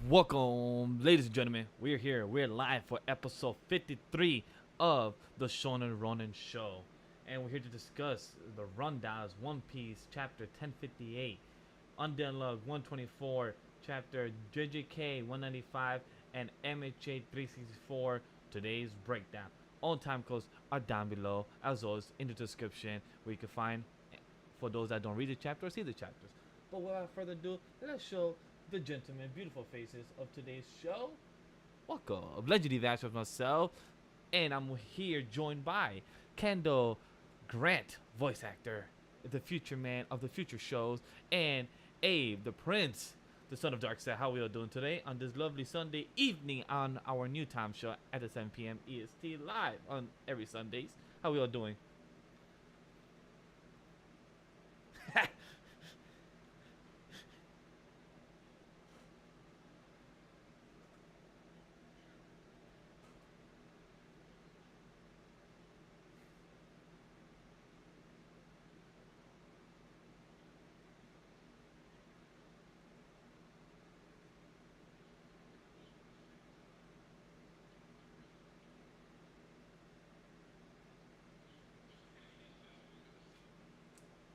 Welcome, ladies and gentlemen. We're here. We're live for episode 53 of the Shonen Ronin show. And we're here to discuss the rundowns One Piece, chapter 1058, Undead Unluck 124, chapter JJK 195, and MHA 364. Today's breakdown. On time codes are down below, as always, in the description, where you can find, for those that don't read the chapter or see the chapters. But without further ado, let's show the gentlemen, beautiful faces of today's show. Welcome, Legendary Vash with myself, and I'm here joined by Kendall Grant, voice actor, the future man of the future shows, and Abe, the prince, the son of Darkseid. How we all doing today on this lovely Sunday evening on our new time show at the 7 p.m. EST live on every Sundays? How we all doing?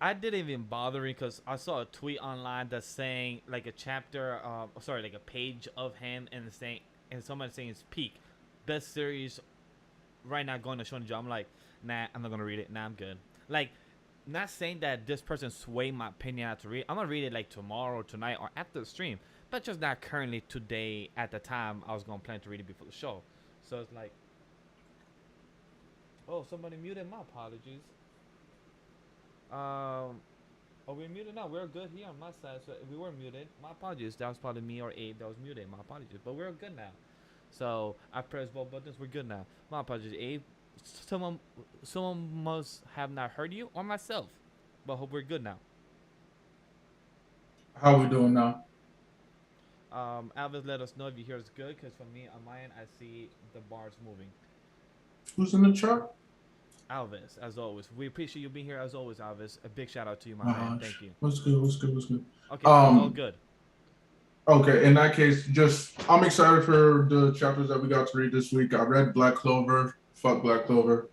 I didn't even bother because I saw a tweet online that's saying like a chapter, like a page of him and saying, and somebody saying it's peak, best series right now going to Shonen Jump. I'm like, nah, I'm not gonna read it. Nah, I'm good. Like, not saying that this person swayed my opinion out to read. I'm gonna read it like tomorrow, or tonight, or after the stream, but just not currently today at the time I was gonna plan to read it before the show. So it's like, oh, somebody muted. My apologies. Are we muted now? We're good here on my side. So if we were muted, my apologies. That was probably me or Abe that was muted. My apologies. But we're good now. So I pressed both buttons. We're good now. My apologies, Abe. Someone, someone must have not heard you or myself. But hope we're good now. How we doing now? Alvis, let us know if you hear us good. Because for me, on my end, I see the bars moving. Who's in the chat? Alvis, as always. We appreciate you being here as always, Alvis. A big shout out to you, my man. Thank Vash. you. What's good? What's good? What's good? Okay, so it's all Um. good. Okay. In that case, just I'm excited for the chapters that we got to read this week. I read Black Clover. Fuck Black Clover.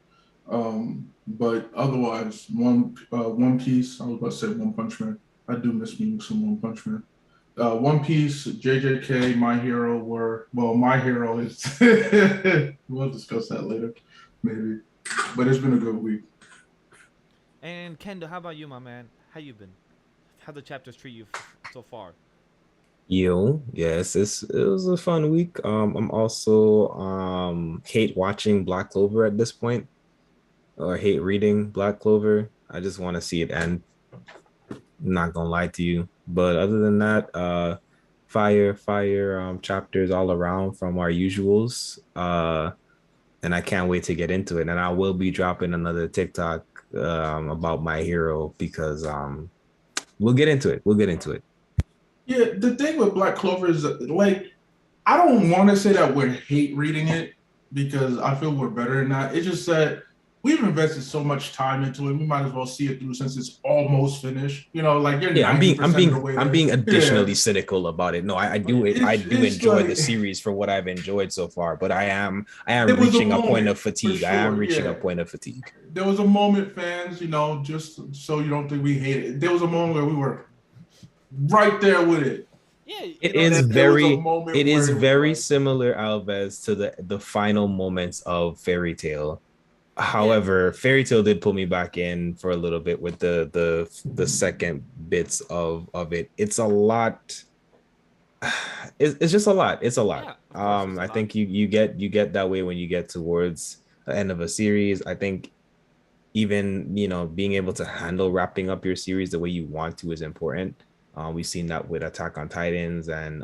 But otherwise, One Piece. I was about to say One Punch Man. I do miss me some One Punch Man. One Piece, JJK, My Hero were My Hero is. We'll discuss that later, maybe. But it's been a good week. And Kendall, how about you, my man? How you been? How the chapters treat you so far? Yes, it was a fun week. I'm also hate watching Black Clover at this point, or hate reading Black Clover. I just want to see it end. I'm not gonna lie to you. But other than that, fire chapters all around from our usuals. And I can't wait to get into it. And I will be dropping another TikTok about my hero because we'll get into it. We'll get into it. Yeah, the thing with Black Clover is like I don't want to say that we hate reading it because I feel we're better than that. It's just that we've invested so much time into it. We might as well see it through since it's almost finished. Like you're Yeah, 90% of the way I'm there. being Yeah, additionally cynical about it. No, I do it. I do it's enjoy the like series for what I've enjoyed so far, but I am there was a reaching a point moment of for fatigue. I am sure. reaching a Yeah, point of fatigue. there was a moment, fans. Just so you don't think we hate it. There was a moment where we were right there with it. Yeah, It And is then there was a very moment where it was very like, similar, Alves, to the final moments of Fairy Tale. yeah, However, Fairy Tale did pull me back in for a little bit with the second bits of it. It's a lot. It's just a lot. It's a lot. yeah. Of course, it's a I lot. think you get that way when you get towards the end of a series. I think even being able to handle wrapping up your series the way you want to is important. We've seen that with Attack on Titans and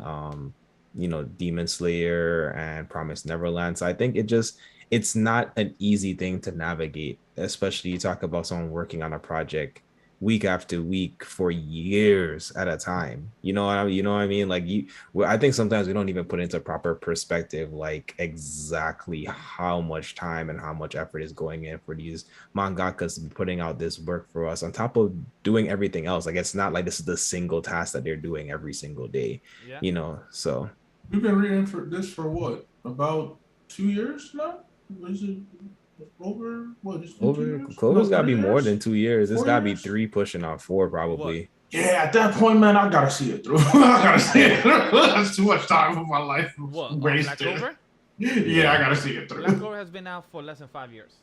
Demon Slayer and Promise Neverland. So I think it's not an easy thing to navigate, especially you talk about someone working on a project week after week for years at a time. You know what I mean? Like well, I think sometimes we don't even put into proper perspective like exactly how much time and how much effort is going in for these mangakas to be putting out this work for us on top of doing everything else. Like it's not like this is the single task that they're doing every single day, Yeah. so We've been reading for this for what? About 2 years now? Is it over? What? It's been 2 years? Clover's No, gotta be 3 more than years? 2 years. It's 4 gotta be years? 3 pushing on 4 What? probably. Yeah, at that point, man, I gotta see it through. I gotta see Yeah. it through. That's too much time of my life What? Black wasted. Clover? Yeah, I gotta see it through. Black Clover has been out for less than 5 years.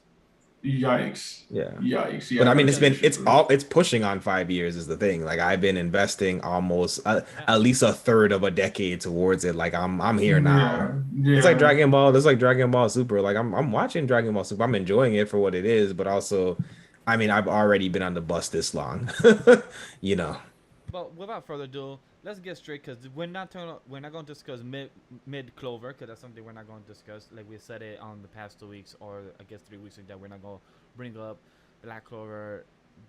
Yikes. Yeah. Yikes. Yeah, But I mean, Because- it's pushing on 5 years is the thing. Like I've been investing almost at least a third of a decade towards it. Like I'm here now. Yeah. It's like Dragon Ball. It's like Dragon Ball Super. Like I'm watching Dragon Ball Super. I'm enjoying it for what it is, but also, I mean, I've already been on the bus this long. You know. But without further ado, let's get straight because we're not going to discuss mid Clover because that's something we're not going to discuss. Like we said it on the past 2 weeks or I guess 3 weeks ago that we're not going to bring up Black Clover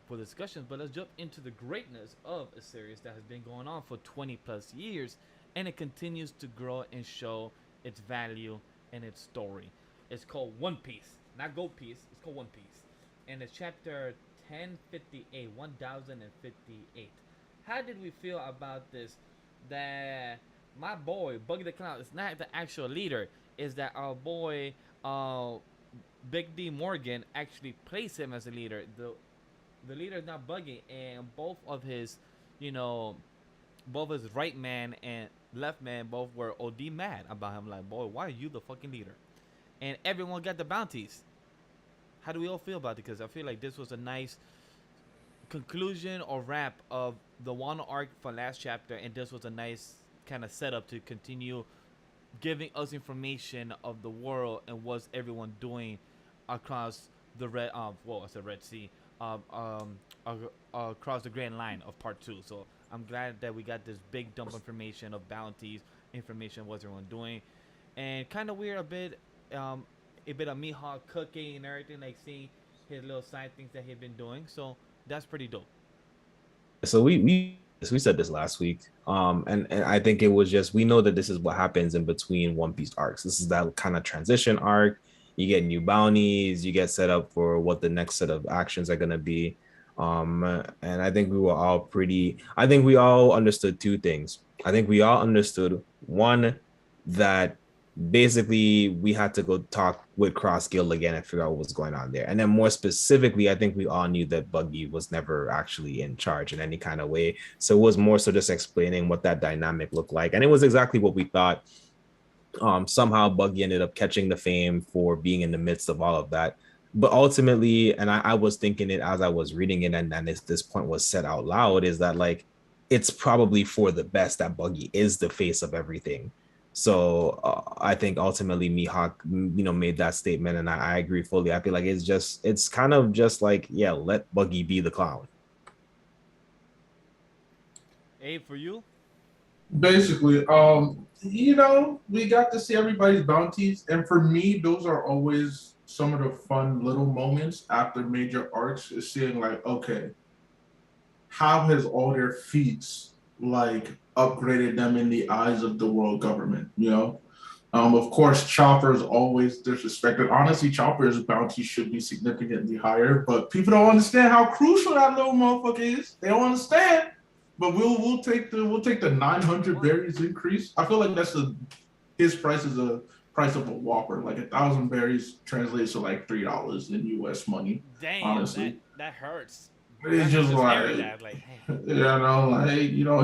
for discussions. But let's jump into the greatness of a series that has been going on for 20 plus years and it continues to grow and show its value and its story. It's called One Piece, not Gold Piece. It's called One Piece, and it's chapter 1058. How did we feel about this? That my boy Buggy the Clown is not the actual leader. Is that our boy Big D Morgan actually placed him as a leader? The leader is not Buggy, and both of his, both his right man and left man both were OD mad about him. Like, boy, why are you the fucking leader? And everyone got the bounties. How do we all feel about it? Because I feel like this was a nice conclusion or wrap of the one arc for last chapter, and this was a nice kind of setup to continue giving us information of the world and what's everyone doing across the Red Sea, across the Grand Line of Part 2. So I'm glad that we got this big dump information of bounties, information what everyone doing, and kind of weird a bit of Mihawk cooking and everything, like seeing his little side things that he'd been doing. So that's pretty dope. So we said this last week, and I think it was just we know that this is what happens in between One Piece arcs. This is that kind of transition arc. You get new bounties, you get set up for what the next set of actions are gonna be, and I think we were all pretty. I think we all understood two things. I think we all understood one, that basically we had to go talk with Cross Guild again and figure out what was going on there. And then more specifically, I think we all knew that Buggy was never actually in charge in any kind of way. So it was more so just explaining what that dynamic looked like. And it was exactly what we thought. Somehow Buggy ended up catching the fame for being in the midst of all of that. But ultimately, and I was thinking it as I was reading it, and this point was said out loud, is that like, it's probably for the best that Buggy is the face of everything. So I think ultimately Mihawk, made that statement, and I agree fully. I feel like it's kind of just like, yeah, let Buggy be the clown. Abe, for you? Basically, we got to see everybody's bounties, and for me, those are always some of the fun little moments after major arcs, is seeing like, okay, how has all their feats like upgraded them in the eyes of the world government, Of course, Chopper's always disrespected. Honestly, Chopper's bounty should be significantly higher, but people don't understand how crucial that little motherfucker is. They don't understand. But we'll take the 900 berries increase. I feel like his price is a price of a Whopper. Like 1,000 berries translates to like $3 in US money. Dang, honestly, that hurts. It's just like,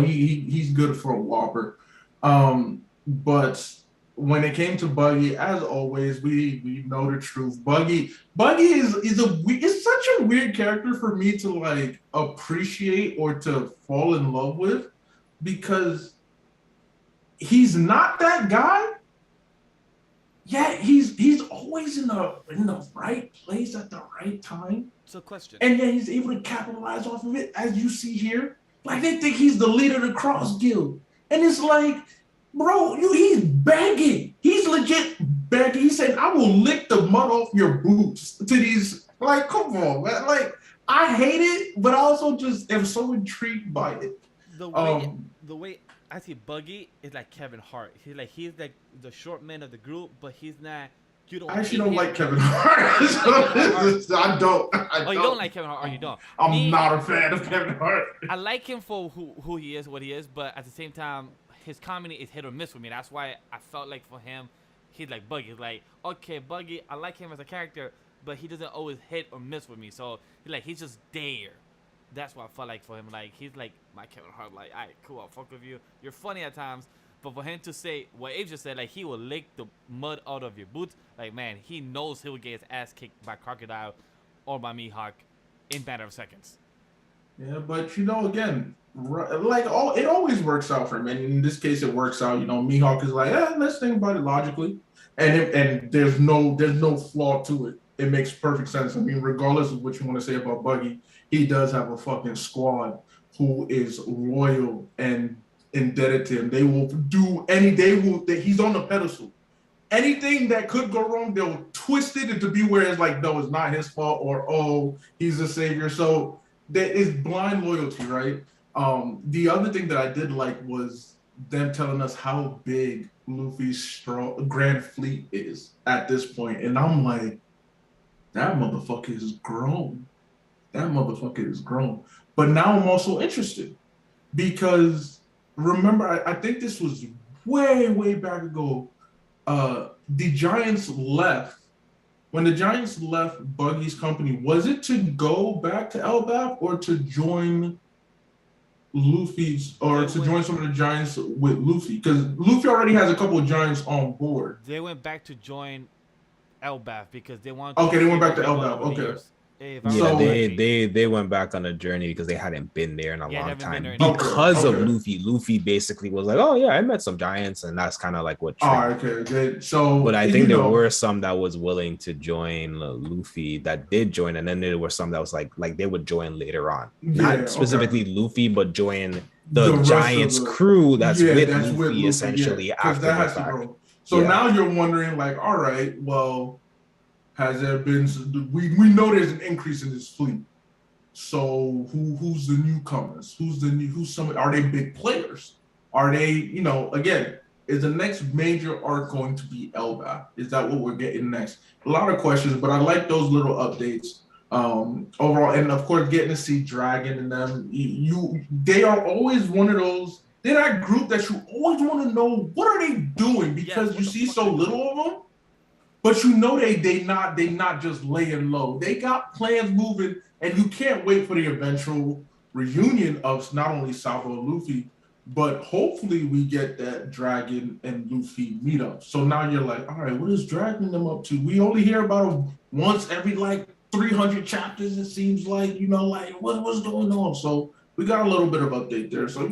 he's good for a Whopper. But when it came to Buggy, as always, we know the truth. Buggy is such a weird character for me to like appreciate or to fall in love with, because he's not that guy. Yeah, he's always in the right place at the right time. It's a question. And then he's able to capitalize off of it, as you see here. Like, they think he's the leader of the Cross Guild. And it's like, bro, he's begging. He's legit begging. He said, I will lick the mud off your boots to these. Like, come on, man. Like, I hate it, but I also just am so intrigued by it. The way I see Buggy is like Kevin Hart. He's like the short man of the group, but he's not. I actually don't like Kevin Hart. I don't. You don't like Kevin Hart? Or you don't? I'm not a fan of Kevin Hart. I like him for who he is, what he is, but at the same time, his comedy is hit or miss with me. That's why I felt like for him, he's like Buggy. He's like, okay, Buggy, I like him as a character, but he doesn't always hit or miss with me. So he's just there. That's what I felt like for him. Like, he's like my Kevin Hart. Like, all right, cool, I'll fuck with you. You're funny at times. But for him to say what Abe just said, like, he will lick the mud out of your boots. Like, man, he knows he will get his ass kicked by Crocodile or by Mihawk in matter of seconds. Yeah, but again, it always works out for him. And in this case, it works out. Mihawk is like, let's think about it logically, and there's no flaw to it. It makes perfect sense. I mean, regardless of what you want to say about Buggy, he does have a fucking squad who is loyal and indebted to him. They will do he's on the pedestal. Anything that could go wrong, they'll twist it to be where it's like, no, it's not his fault, or he's the savior. So there is blind loyalty, right? The other thing that I did like was them telling us how big Luffy's Grand Fleet is at this point. And I'm like, that motherfucker is grown. But now I'm also interested because remember, I think this was way, way back ago. The Giants left. When the Giants left Buggy's company, was it to go back to Elbaf or to join Luffy's, or to join some of the Giants with Luffy? Because Luffy already has a couple of Giants on board. They went back to join Elbaf because they wanted. Okay, they went back to Elbaf. Okay. They went back on a journey because they hadn't been there in a long time because of Luffy. Luffy basically was like, oh yeah, I met some giants, and that's kind of like what. Okay. So, but I think there were some that was willing to join Luffy that did join, and then there were some that was like they would join later on, not specifically Luffy, but join the Giants crew that's with Luffy essentially after the fact. So now you're wondering, like, all right, well, has there been? We know there's an increase in this fleet. So who's the newcomers? Are they big players? Are they, again, is the next major arc going to be Elbaf? Is that what we're getting next? A lot of questions, but I like those little updates overall, and of course, getting to see Dragon and them. They are always one of those. They're that group that you always want to know what are they doing because you see so little of them. But they not just laying low. They got plans moving, and you can't wait for the eventual reunion of not only Sabo and Luffy, but hopefully we get that Dragon and Luffy meetup. So now you're like, all right, what is Dragon them up to? We only hear about them once every 300 chapters. It seems like what's going on. So we got a little bit of update there. So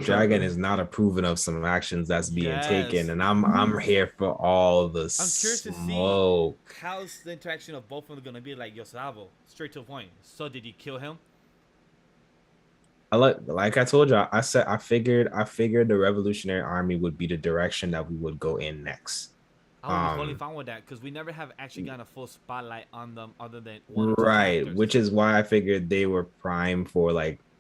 Dragon is not approving of some actions that's being taken, and I'm here for all the curious to see how's the interaction of both of them gonna be. Like, Sabo, straight to the point. So did he kill him? Like I told you, I figured the Revolutionary Army would be the direction that we would go in next. I was totally fine with that because we never have actually gotten a full spotlight on them other than one. Right, which is why I figured they were prime for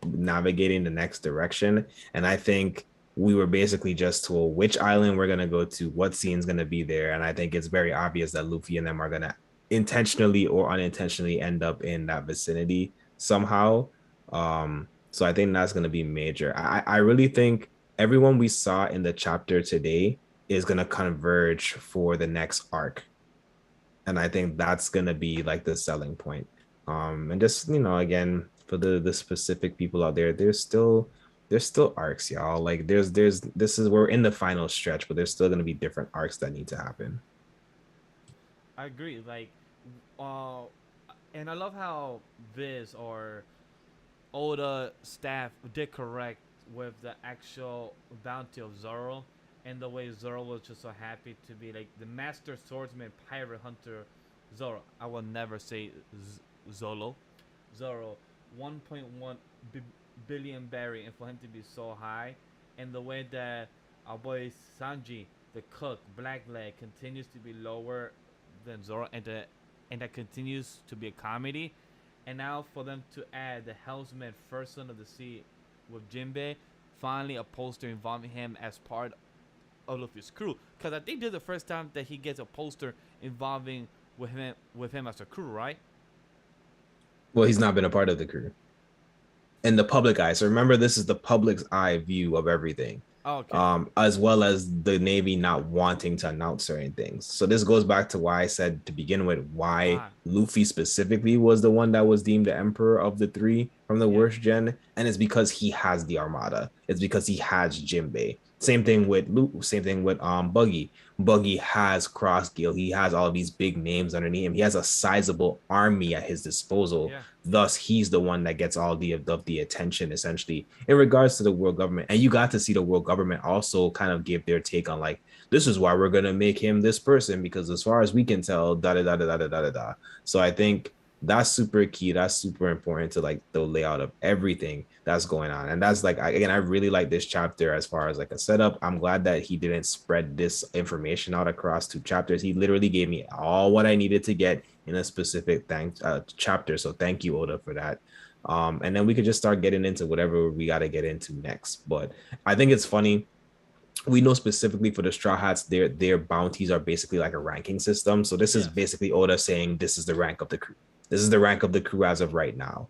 navigating the next direction. And I think we were basically just told which island we're gonna go to, what scene's gonna be there, and I think it's very obvious that Luffy and them are gonna intentionally or unintentionally end up in that vicinity somehow. So I think that's gonna be major. I really think everyone we saw in the chapter today is going to converge for the next arc, and I think that's going to be the selling point. And just again, for the specific people out there, there's still arcs, y'all. We're in the final stretch, but there's still going to be different arcs that need to happen. I agree. And I love how Viz or Oda staff did correct with the actual bounty of Zoro. And the way Zoro was just so happy to be the master swordsman, pirate hunter, Zoro. I will never say Zoro. 1.1 billion berry, and for him to be so high, and the way that our boy Sanji, the cook, Blackleg, continues to be lower than Zoro, and that continues to be a comedy. And now for them to add the Helmsman, First Son of the Sea, with Jinbei, finally a poster involving him as part of Luffy's crew, because I think this is the first time that he gets a poster involving with him as a crew, right? Well, he's not been a part of the crew in the public eye. So remember, this is the public's eye view of everything. Oh, okay. As well as the Navy not wanting to announce certain things. So this goes back to why I said to begin with why Why? Luffy specifically was the one that was deemed the emperor of the three from the Yeah. worst gen, and it's because he has the armada. It's because he has Jinbei. Same thing with Luke. Same thing with Buggy. Buggy has Crossgill. He has all these big names underneath him. He has a sizable army at his disposal. Yeah. Thus, he's the one that gets all of the attention, essentially, in regards to the world government. And you got to see the world government also kind of give their take on like, this is why we're gonna make him this person, because as far as we can tell, da da da da da da da da. So I think that's super key. That's super important to like the layout of everything that's going on. And that's like, again, I really like this chapter as far as like a setup. I'm glad that he didn't spread this information out across two chapters. He literally gave me all what I needed to get in a specific chapter. So thank you, Oda, for that. And then we could just start getting into whatever we got to get into next. But I think it's funny. We know specifically for the Straw Hats, their bounties are basically like a ranking system. So this is Yes. basically Oda saying this is the rank of the crew. This is the rank of the crew as of right now.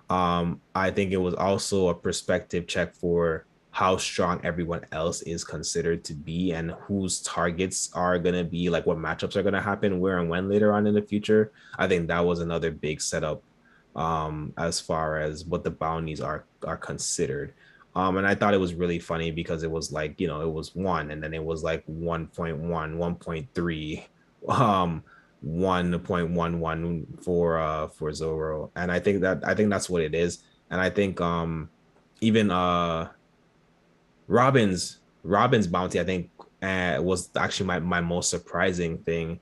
I think it was also a perspective check for how strong everyone else is considered to be and whose targets are going to be, like what matchups are going to happen where and when later on in the future. I think that was another big setup as far as what the bounties are considered. And I thought it was really funny because it was like, you know, it was one and then it was like 1.1, 1.3, 1.11 for Zoro. And I think that's what it is. And I think even Robin's bounty, I think was actually my most surprising thing,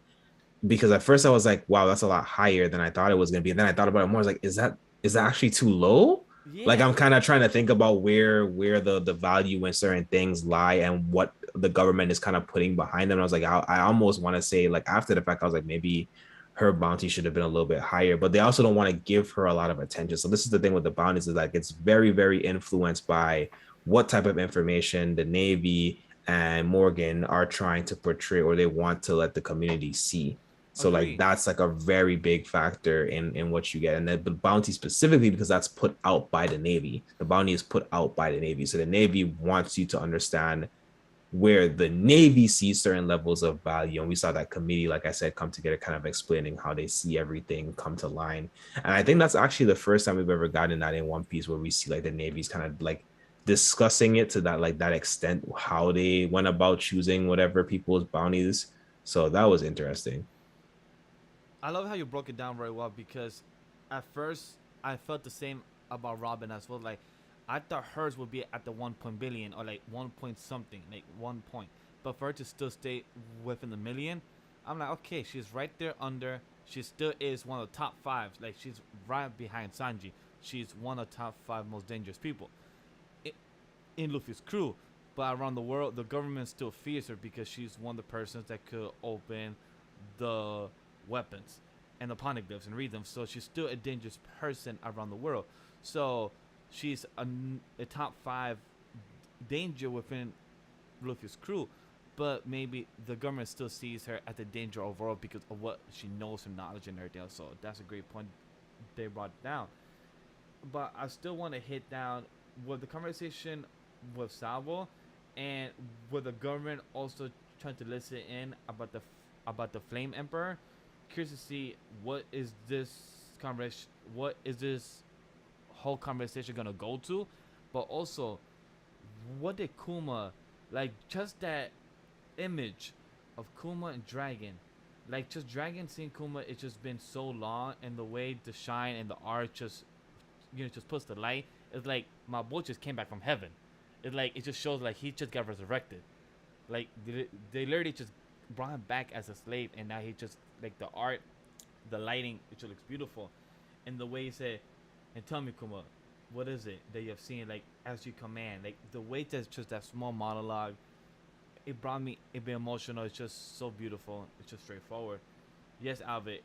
because at first I was like, wow, that's a lot higher than I thought it was gonna be. And then I thought about it more. I was like, is that actually too low? Like Yeah. I'm kind of trying to think about where the value in certain things lie and what the government is kind of putting behind them. And I was like, I almost want to say, like, after the fact, I was like, maybe her bounty should have been a little bit higher, but they also don't want to give her a lot of attention. So this is the thing with the bounties, is like it's very, very influenced by what type of information the Navy and Morgan are trying to portray or they want to let the community see. So like Agree. that's like a very big factor in what you get. And then the bounty specifically, because that's put out by the Navy. The bounty is put out by the Navy. So the Navy wants you to understand where the Navy sees certain levels of value. And we saw that committee, like I said, come together, kind of explaining how they see everything come to line. And I think that's actually the first time we've ever gotten that in One Piece, where we see like the Navy's kind of like discussing it to that, like that extent, how they went about choosing whatever people's bounties. So that was interesting. I love how you broke it down very well because at first I felt the same about Robin as well. Like I thought hers would be at the 1 billion or like 1 point something, like 1 point. But for her to still stay within the million, I'm like, okay, she's right there under. She still is one of the top five. Like she's right behind Sanji. She's one of the top five most dangerous people in Luffy's crew. But around the world, the government still fears her because she's one of the persons that could open the weapons and the poneglyphs and read them. So she's still a dangerous person around the world. So she's a top five danger within Luffy's crew. But maybe the government still sees her as a danger overall because of what she knows and knowledge and everything else. So that's a great point they brought down. But I still want to hit down with the conversation with Salvo and with the government also trying to listen in about the Flame Emperor. Curious to see what is this whole conversation gonna go to, but also what did Kuma like? Just that image of Kuma and Dragon, like just Dragon seeing Kuma. It's just been so long, and the way the shine and the art just just puts the light. It's like my boy just came back from heaven. It's like it just shows like he just got resurrected. Like they literally just brought him back as a slave, and now he just like the art, the lighting, it just looks beautiful, and the way he said, "And tell me, Kuma, what is it that you have seen? Like as you command, like the way that's just that small monologue, it brought me. It been emotional. It's just so beautiful. It's just straightforward. Yes, Alvid.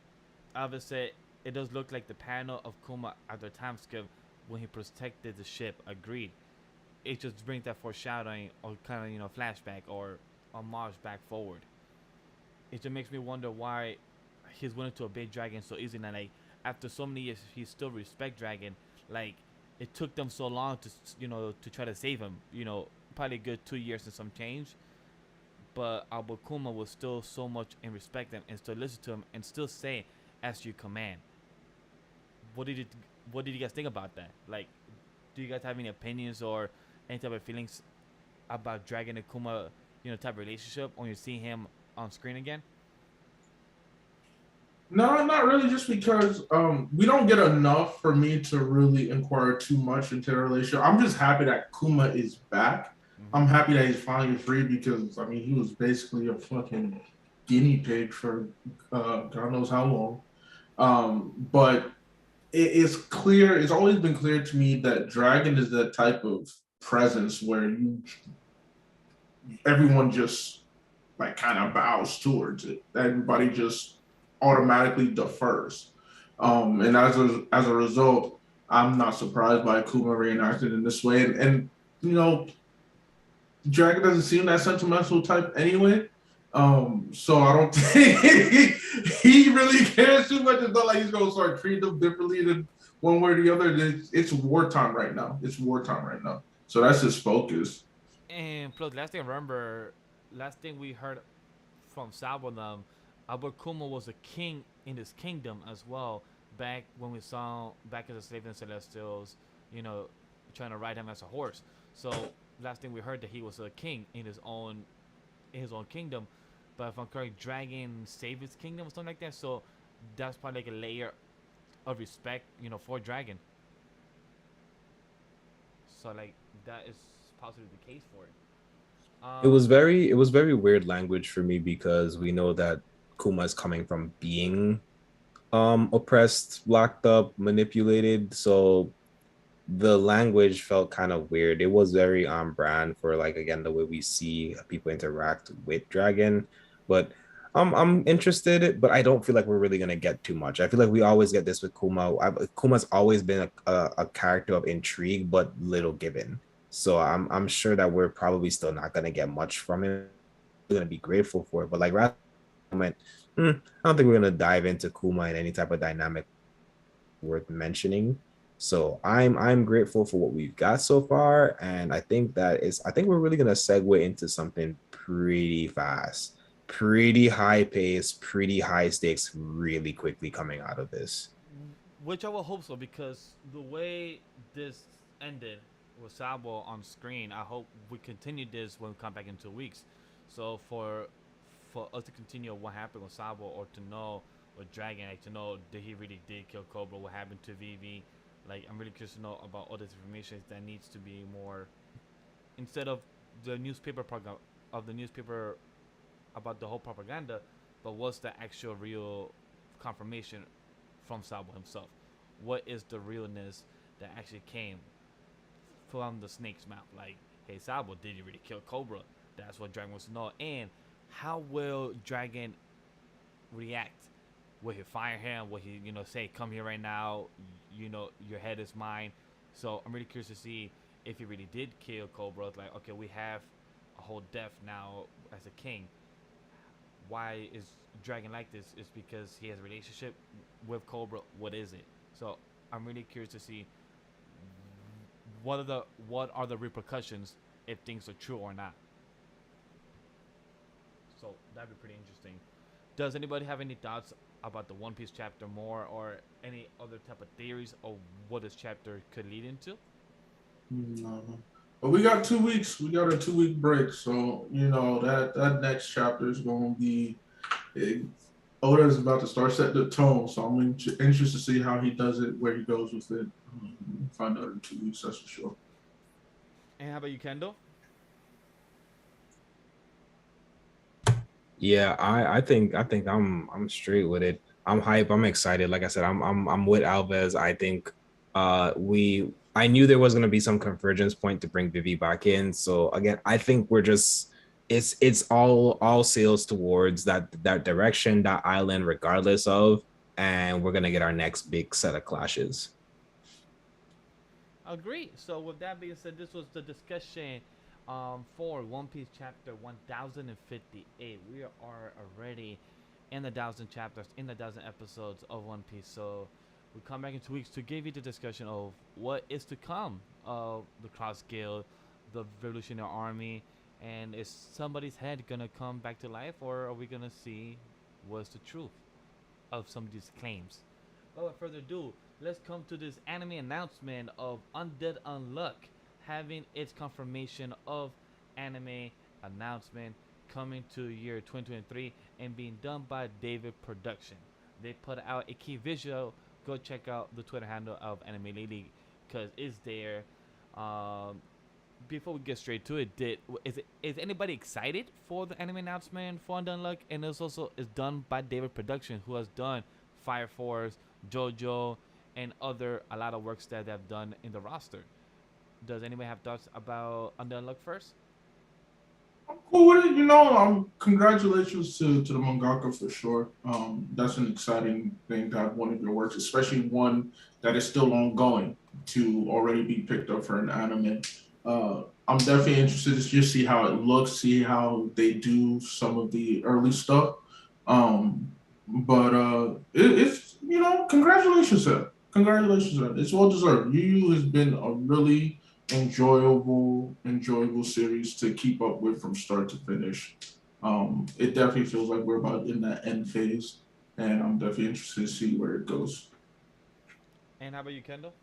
Alvid said it does look like the panel of Kuma after time skip when he protected the ship. Agreed. It just brings that foreshadowing or kind of flashback or homage back forward. It just makes me wonder why he's willing to obey Dragon so easily. And like after so many years, he still respect Dragon. Like it took them so long to to try to save him. probably a good 2 years and some change, but Abukuma was still so much and respect him and still listen to him and still say as you command. What did you what did you guys think about that? Like, do you guys have any opinions or any type of feelings about Dragon and Kuma, type of relationship when you see him on screen again? No, not really. Just because we don't get enough for me to really inquire too much into the relationship. I'm just happy that Kuma is back. Mm-hmm. I'm happy that he's finally free because I mean he was basically a fucking guinea pig for God knows how long. But it's clear. It's always been clear to me that Dragon is that type of presence where everyone just like kind of bows towards it. Everybody just automatically defers. And as a result, I'm not surprised by Kuma reenacted in this way. And Dragon doesn't seem that sentimental type anyway. So I don't think he really cares too much. It's not like he's gonna start treating them differently than one way or the other. It's wartime right now. It's wartime right now. So that's his focus. And plus, last thing we heard from Sabo them, Abukuma was a king in his kingdom as well. Back when we saw back as a slave in the Celestials, you know, trying to ride him as a horse. So last thing we heard that he was a king in his own kingdom. But if I'm correct, Dragon saved his kingdom or something like that. So that's probably like a layer of respect, for Dragon. So like that is possibly the case for it. It was very weird language for me because we know that Kuma is coming from being oppressed, locked up, manipulated. So the language felt kind of weird. It was very on brand for like again the way we see people interact with Dragon. But I'm interested, but I don't feel like we're really gonna get too much. I feel like we always get this with Kuma. Kuma's always been a character of intrigue, but little given. So I'm sure that we're probably still not gonna get much from him. We're gonna be grateful for it, but like right moment, I don't think we're gonna dive into Kuma in any type of dynamic worth mentioning. So I'm grateful for what we've got so far, and I think we're really gonna segue into something pretty fast, pretty high pace, pretty high stakes, really quickly coming out of this. Which I will hope so because the way this ended with Sabo on screen, I hope we continue this when we come back in 2 weeks. So for us to continue what happened with Sabo or to know with Dragon, like to know that he really did kill Cobra, what happened to Vivi. Like I'm really curious to know about all this information that needs to be more instead of the newspaper program of the newspaper about the whole propaganda, but what's the actual real confirmation from Sabo himself? What is the realness that actually came from the snake's mouth? Like, hey Sabo, did you really kill Cobra? That's what Dragon wants to know. And how will Dragon react? Will he fire him? Will he, say, come here right now? Your head is mine. So I'm really curious to see if he really did kill Cobra. It's like, okay, we have a whole death now as a king. Why is Dragon like this? It's because he has a relationship with Cobra. What is it? So I'm really curious to see what are the repercussions if things are true or not. So that'd be pretty interesting. Does anybody have any thoughts about the One Piece chapter more, or any other type of theories of what this chapter could lead into? No. But we got 2 weeks. We got a 2 week break. So, that next chapter is going to be Oda is about to start setting the tone. So I'm interested to see how he does it, where he goes with it. Find out in 2 weeks, that's for sure. And how about you, Kendall? Yeah, I think I'm straight with it. I'm hype. I'm excited. Like I said, I'm with Alves. I think I knew there was gonna be some convergence point to bring Vivi back in. So again, I think we're just it's all sails towards that direction, that island, regardless of, and we're gonna get our next big set of clashes. Agree. So with that being said, this was the discussion for One Piece chapter 1058. We are already in the 1,000 chapters, in the 1,000 episodes of One Piece. So we come back in 2 weeks to give you the discussion of what is to come of the Cross Guild, the Revolutionary Army, and is somebody's head gonna come back to life, or are we gonna see what's the truth of some of these claims? But without further ado, let's come to this anime announcement of Undead Unluck having its confirmation of anime announcement coming to year 2023 and being done by David Production. They put out a key visual. Go check out the Twitter handle of Anime Lady because it's there. Um, Before we get straight to it, is anybody excited for the anime announcement for Undead Unluck? And it's also is done by David Production, who has done Fire Force, JoJo, and a lot of works that they've done in the roster. Does anybody have thoughts about Undead Unluck first? I'm cool with it. Congratulations to the mangaka for sure. That's an exciting thing to have one of your works, especially one that is still ongoing, to already be picked up for an anime. I'm definitely interested to just see how it looks, see how they do some of the early stuff. It's congratulations, sir. Congratulations, sir. It's well deserved. Yu has been a really enjoyable series to keep up with from start to finish. It definitely feels like we're about in that end phase, and I'm definitely interested to see where it goes. And how about you, Kendall?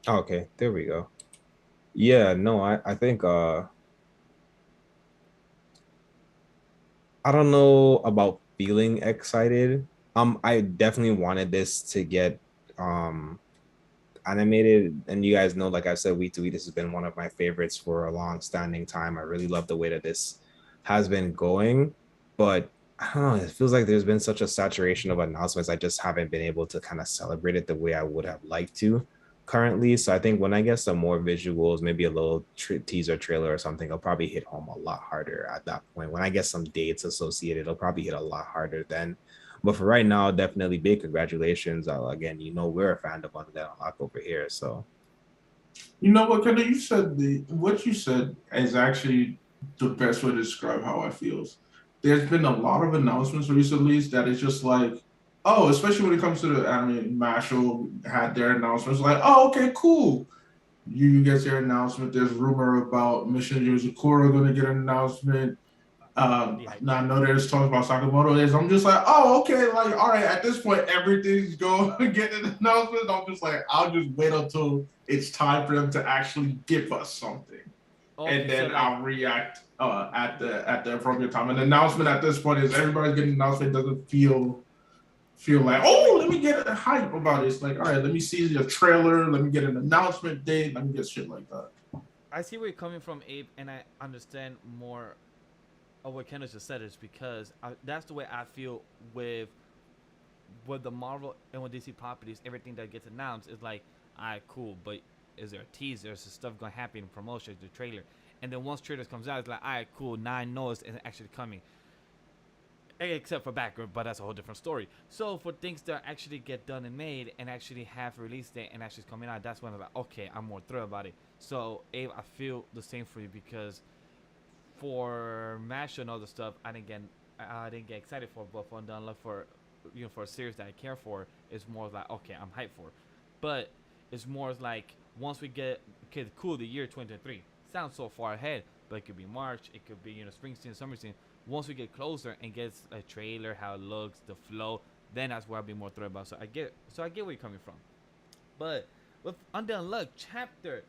Okay, there we go. Yeah, no, I think I don't know about feeling excited. I definitely wanted this to get animated, and you guys know, like I said, week to week, this has been one of my favorites for a long standing time. I really love the way that this has been going, but I don't know, it feels like there's been such a saturation of announcements. I just haven't been able to kind of celebrate it the way I would have liked to currently. So I think when I get some more visuals, maybe a little teaser trailer or something, I'll probably hit home a lot harder at that point. When I get some dates associated, it'll probably hit a lot harder then. But for right now, definitely big congratulations. Again, we're a fan of Undead Unlock over here. So You know what, Kendall? What you said is actually the best way to describe how I feel. There's been a lot of announcements recently that it's just like, oh, especially when it comes to the anime, Mashal had their announcements like, oh, okay, cool. You get your announcement. There's rumor about Mission Yuzukura going to get an announcement. Now I know there's talks about Sakamoto. I'm just like, oh, okay, like, all right. At this point, everything's going to get an announcement. I'm just like, I'll just wait until it's time for them to actually give us something, and then I'll react at the appropriate time. An announcement at this point is everybody's getting an announcement. Doesn't feel like, oh, let me get a hype about it. It's like, all right, let me see the trailer. Let me get an announcement date. Let me get shit like that. I see where you're coming from, Abe, and I understand more of what Kendall just said is because that's the way I feel with the Marvel and with DC properties. Everything that gets announced is like, alright, cool, but is there a teaser? Is stuff going to happen in promotions, the trailer? And then once trailers comes out, it's like, alright, cool, now I know it's actually coming. Except for Batgirl, but that's a whole different story. So for things that actually get done and made and actually have a release date and actually coming out, that's when I'm like, okay, I'm more thrilled about it. So Abe, I feel the same for you because for MASH and other stuff, I didn't get excited for, but for Undead Unluck for for a series that I care for, it's more like, okay, I'm hyped for. But it's more like once we get, okay, cool, the year 2023 sounds so far ahead, but it could be March, it could be spring season, summer season. Once we get closer and gets a trailer, how it looks, the flow, then that's where I'll be more thrilled about. So I get where you're coming from. But with Undead Unluck chapter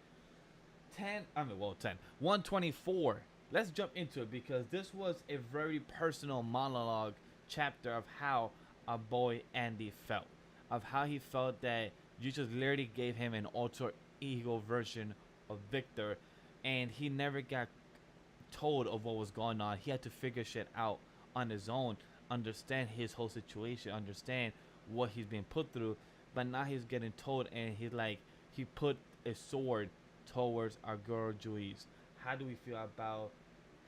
124, let's jump into it because this was a very personal monologue chapter of how our boy Andy felt, of how he felt that you just literally gave him an alter ego version of Victor, and he never got told of what was going on. He had to figure shit out on his own, understand his whole situation, understand what he's being put through. But now he's getting told, and he put a sword towards our girl Juice. How do we feel about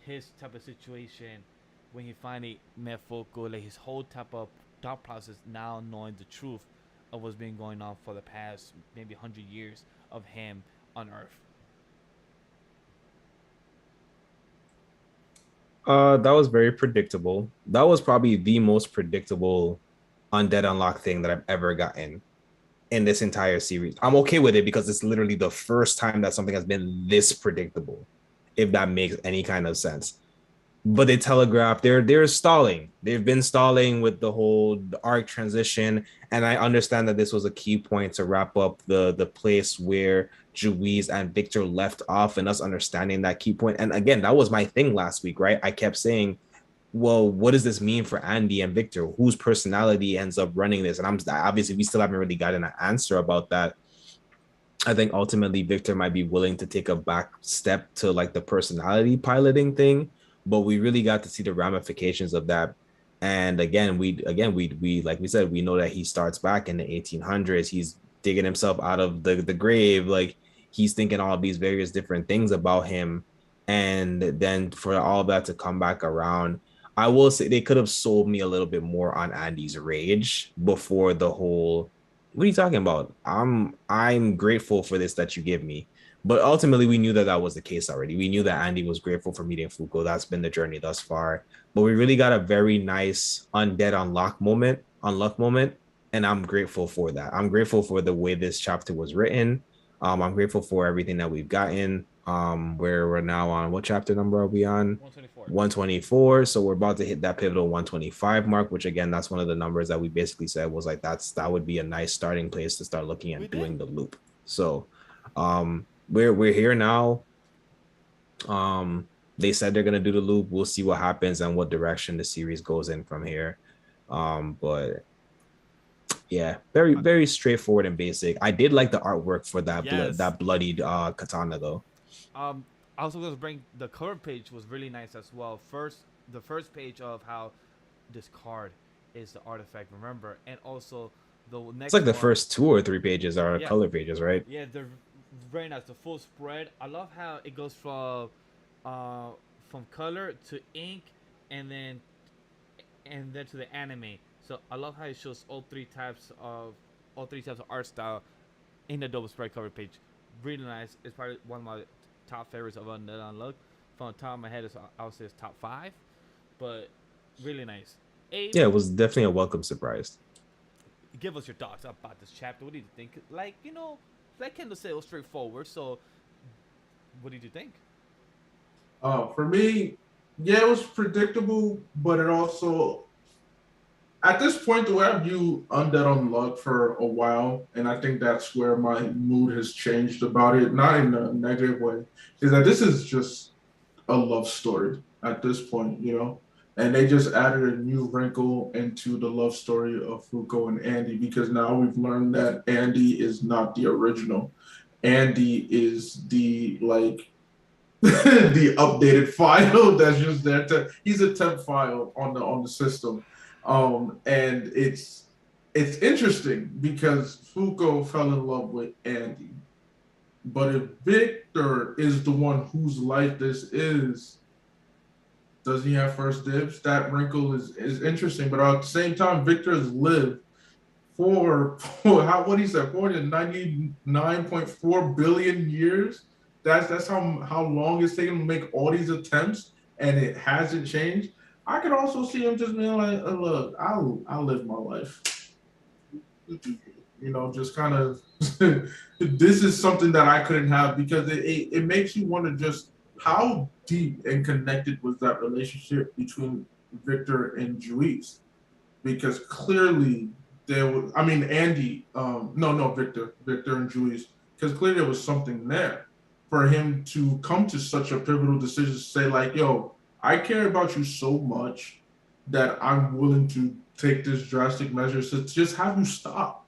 his type of situation when he finally met Foucault? Like his whole type of thought process, now knowing the truth of what's been going on for the past maybe 100 years of him on Earth. That was very predictable. That was probably the most predictable Undead Unlock thing that I've ever gotten. in this entire series. I'm okay with it because it's literally the first time that something has been this predictable, if that makes any kind of sense. But they telegraphed they're stalling. They've been stalling with the whole arc transition, and I understand that this was a key point to wrap up the place where Juiz and Victor left off, and us understanding that key point. And again, that was my thing last week, right? I kept saying, well, what does this mean for Andy and Victor? Whose personality ends up running this? And I'm obviously we still haven't really gotten an answer about that. I think ultimately Victor might be willing to take a back step to like the personality piloting thing, but we really got to see the ramifications of that. And again, we like we said, we know that he starts back in the 1800s. He's digging himself out of the grave. Like he's thinking all of these various different things about him. And then for all of that to come back around, I will say they could have sold me a little bit more on Andy's rage before the whole, what are you talking about? I'm grateful for this that you give me. But ultimately, we knew that that was the case already. We knew that Andy was grateful for meeting Fuko. That's been the journey thus far. But we really got a very nice Undead Unluck moment, and I'm grateful for that. I'm grateful for the way this chapter was written. I'm grateful for everything that we've gotten. Where we're now on, what chapter number are we on? 124. 124. So we're about to hit that pivotal 125 mark, which again, that's one of the numbers that we basically said was like that would be a nice starting place to start looking at doing the loop. So we're here now. They said they're gonna do the loop. We'll see what happens and what direction the series goes in from here. But yeah, very, very straightforward and basic. I did like the artwork for that that bloodied katana though. I also going to bring the cover page was really nice as well. The first page of how this card is the artifact, remember, and also the next. It's like the first 2 or 3 pages are color pages, right? Yeah, they're very nice. The full spread. I love how it goes from color to ink, and then to the anime. So I love how it shows all three types of art style in the double spread cover page. Really nice. It's probably one of my top favorites of Undead Unluck. From the top of my head, I would say it's top 5, but really nice. Abe, yeah, it was definitely a welcome surprise. Give us your thoughts about this chapter. What do you think? Like, like Kendall said, it was straightforward. So, what did you think? For me, yeah, it was predictable, but it also, at this point, the way I view Undead Unluck for a while, and I think that's where my mood has changed about it, not in a negative way, is that this is just a love story at this point, and they just added a new wrinkle into the love story of Fuko and Andy, because now we've learned that Andy is not the original. Andy is the the updated file that's just there he's a temp file on the system. And it's interesting because Fuko fell in love with Andy, but if Victor is the one whose life this is, does he have first dibs? That wrinkle is interesting, but at the same time, Victor has lived for 499.4 billion years. That's how long it's taken to make all these attempts, and it hasn't changed. I could also see him just being like, look, I'll live my life. Just kind of, this is something that I couldn't have, because it makes you wonder just how deep and connected was that relationship between Victor and Juiz, because clearly Andy, Victor and Juiz, because clearly there was something there for him to come to such a pivotal decision to say like, yo, I care about you so much that I'm willing to take this drastic measure to just have you stop.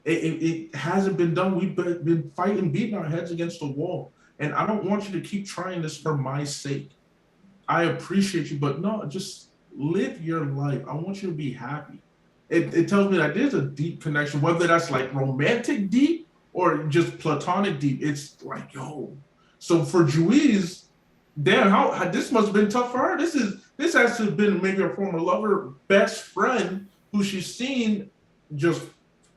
It hasn't been done. We've been fighting, beating our heads against the wall. And I don't want you to keep trying this for my sake. I appreciate you, but no, just live your life. I want you to be happy. It tells me that there's a deep connection, whether that's like romantic deep or just platonic deep. It's like, yo. So for Juiz, damn, how this must have been tough for her. This has to have been maybe a former lover, best friend, who she's seen just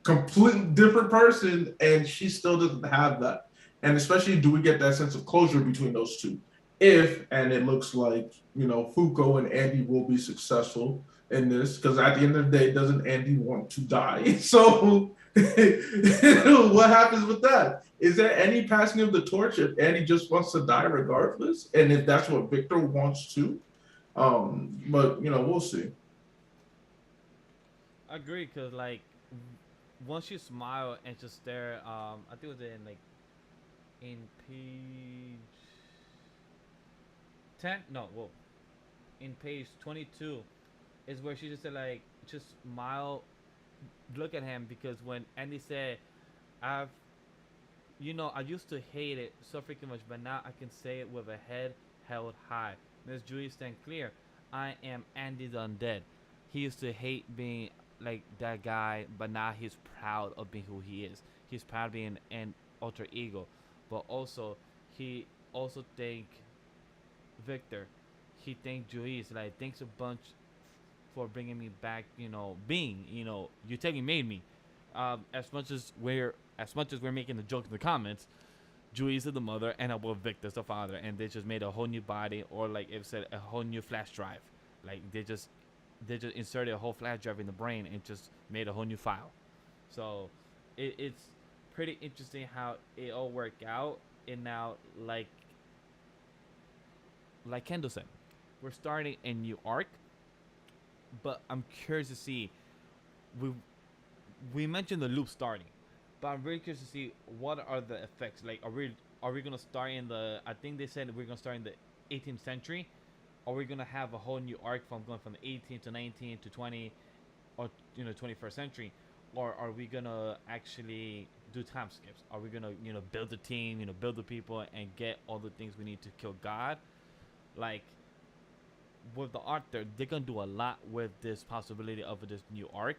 completely different person, and she still doesn't have that. And especially, do we get that sense of closure between those two? And it looks like, Fuko and Andy will be successful in this, because at the end of the day, doesn't Andy want to die? So what happens with that? Is there any passing of the torch if Andy just wants to die regardless? And if that's what Victor wants to? But we'll see. I agree, cause like once you smile and just stare, I think it was in page 10. No, whoa, in page 22 is where she just said like just smile, look at him because when Andy said, "I've I used to hate it so freaking much, but now I can say it with a head held high. Miss Julie stand clear. I am Andy the Undead. He used to hate being like that guy, but now he's proud of being who he is. He's proud of being an alter ego, but also he also thank Victor. He thanked Julie. Like thanks a bunch for bringing me back. Being you technically made me. As much as we're making the joke in the comments, Julius is the mother and Victor's the father, and they just made a whole new body, or like it said, a whole new flash drive. Like they just inserted a whole flash drive in the brain and just made a whole new file. So it's pretty interesting how it all worked out. And now, like Kendall said, we're starting a new arc, but I'm curious to see. We mentioned the loop starting, but I'm really curious to see what are the effects. Like, are we gonna start in the? I think they said we're gonna start in the 18th century. Are we gonna have a whole new arc from going from the 18th to 19th to 20, or 21st century, or are we gonna actually do time skips? Are we gonna build the team, build the people, and get all the things we need to kill God? Like with the art, they're gonna do a lot with this possibility of this new arc,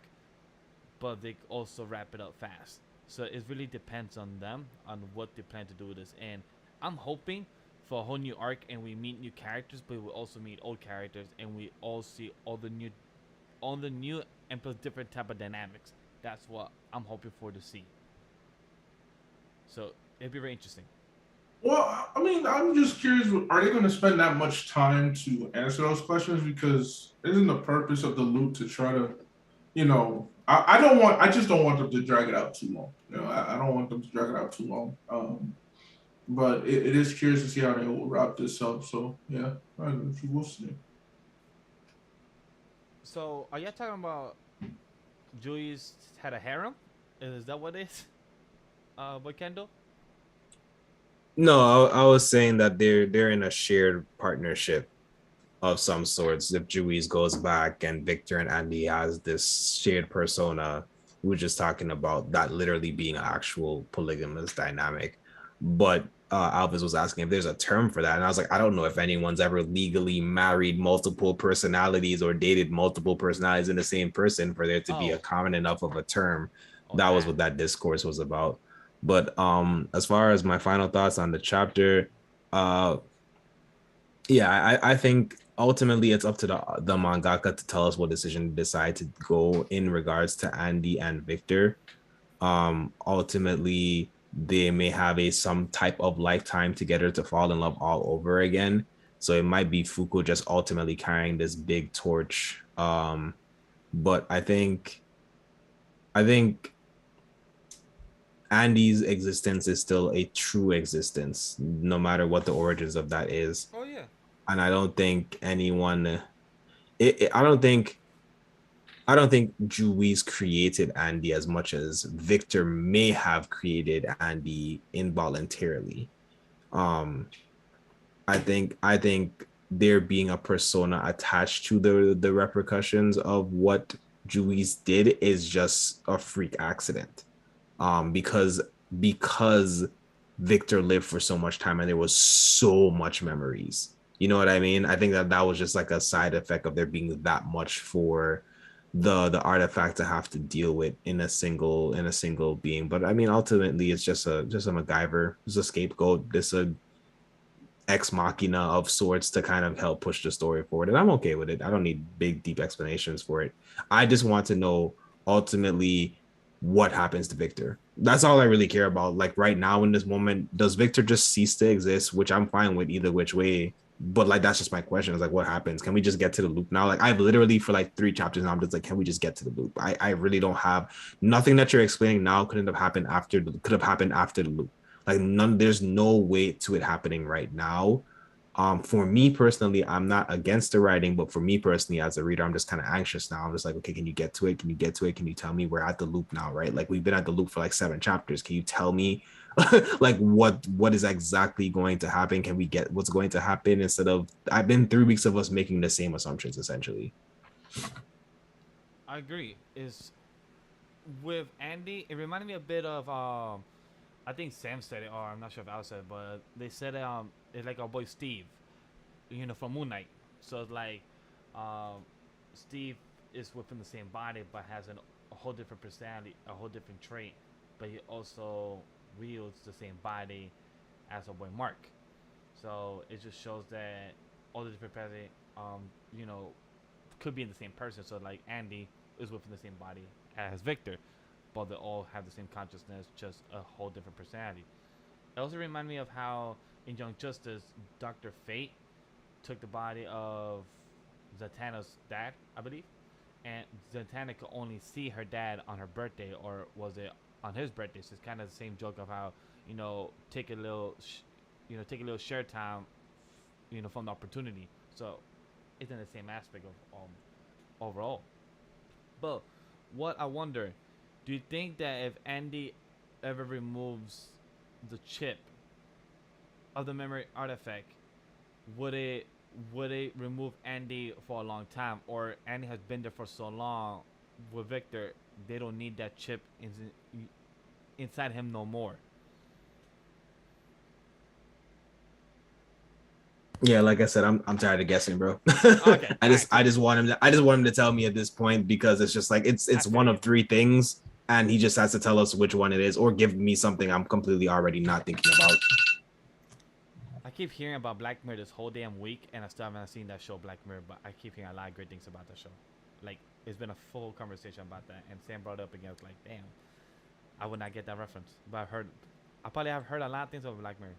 but they also wrap it up fast. So it really depends on them on what they plan to do with this. And I'm hoping for a whole new arc and we meet new characters, but we also meet old characters and we all see all the new and plus different type of dynamics. That's what I'm hoping for to see. So it'd be very interesting. Well, I mean, I'm just curious, are they going to spend that much time to answer those questions? Because isn't the purpose of the loop to try to I just don't want them to drag it out too long. I don't want them to drag it out too long. But it is curious to see how they will wrap this up. So yeah, we'll see. So are you talking about Julie's had a harem? Is that what it is? With Kendall? No, I was saying that they're in a shared partnership of some sorts. If Juice goes back and Victor and Andy has this shared persona, we were just talking about that literally being an actual polygamous dynamic. But Alvis was asking if there's a term for that. And I was like, I don't know if anyone's ever legally married multiple personalities or dated multiple personalities in the same person for there to be a common enough of a term. That was what that discourse was about. But as far as my final thoughts on the chapter, I think ultimately it's up to the mangaka to tell us what decision to decide to go in regards to Andy and Victor. Ultimately, they may have some type of lifetime together to fall in love all over again. So it might be Fuku just ultimately carrying this big torch. But I think Andy's existence is still a true existence, no matter what the origins of that is. Oh yeah. And I don't think anyone. I don't think Juice created Andy as much as Victor may have created Andy involuntarily. I think there being a persona attached to the repercussions of what Juice did is just a freak accident. Because Victor lived for so much time and there was so much memories. You know what I mean? I think that was just like a side effect of there being that much for the artifact to have to deal with in a single being. But I mean, ultimately, it's just a MacGyver, it's a scapegoat, it's a ex machina of sorts to kind of help push the story forward, and I'm okay with it. I don't need big deep explanations for it. I just want to know ultimately what happens to Victor. That's all I really care about. Like right now in this moment, does Victor just cease to exist, which I'm fine with either which way, But like that's just my question. It's like, what happens? Can we just get to the loop now? Like I've literally for like 3 chapters now, I'm just like, can we just get to the loop? I really don't have nothing that you're explaining now could have happened after the loop. Like there's no way to it happening right now. For me personally, I'm not against the writing, but for me personally, as a reader, I'm just kind of anxious now. I'm just like, okay, can you get to it? Can you get to it? Can you tell me we're at the loop now, right? Like we've been at the loop for like 7 chapters. Can you tell me like what is exactly going to happen? Can we get what's going to happen instead of I've been 3 weeks of us making the same assumptions essentially. I agree. Is with Andy, it reminded me a bit of I think Sam said it, or I'm not sure if Al said it, but they said it's like our boy Steve, from Moon Knight. So it's like um, Steve is within the same body, but has a whole different personality, a whole different trait, but he also wields the same body as our boy Mark. So it just shows that all the different personality, you know, could be in the same person. So like Andy is within the same body as Victor, but they all have the same consciousness, just a whole different personality. It also reminded me of how in Young Justice, Dr. Fate took the body of Zatanna's dad, I believe, and Zatanna could only see her dad on her birthday, or was it on his birthday? So it's kind of the same joke of how take a little, take a little share time, from the opportunity. So it's in the same aspect of overall. But what I wonder, do you think that if Andy ever removes the chip of the memory artifact, would it remove Andy for a long time, or Andy has been there for so long with Victor, they don't need that chip inside him no more? Yeah, like I said, I'm tired of guessing, bro. Okay, I just want him to tell me at this point, because it's just like it's one of 3 things, and he just has to tell us which one it is, or give me something I'm completely already not thinking about. I keep hearing about Black Mirror this whole damn week, and I still haven't seen that show, Black Mirror. But I keep hearing a lot of great things about that show. Like, it's been a full conversation about that, and Sam brought it up again. I was like, damn, I would not get that reference, but I probably have heard a lot of things about Black Mirror.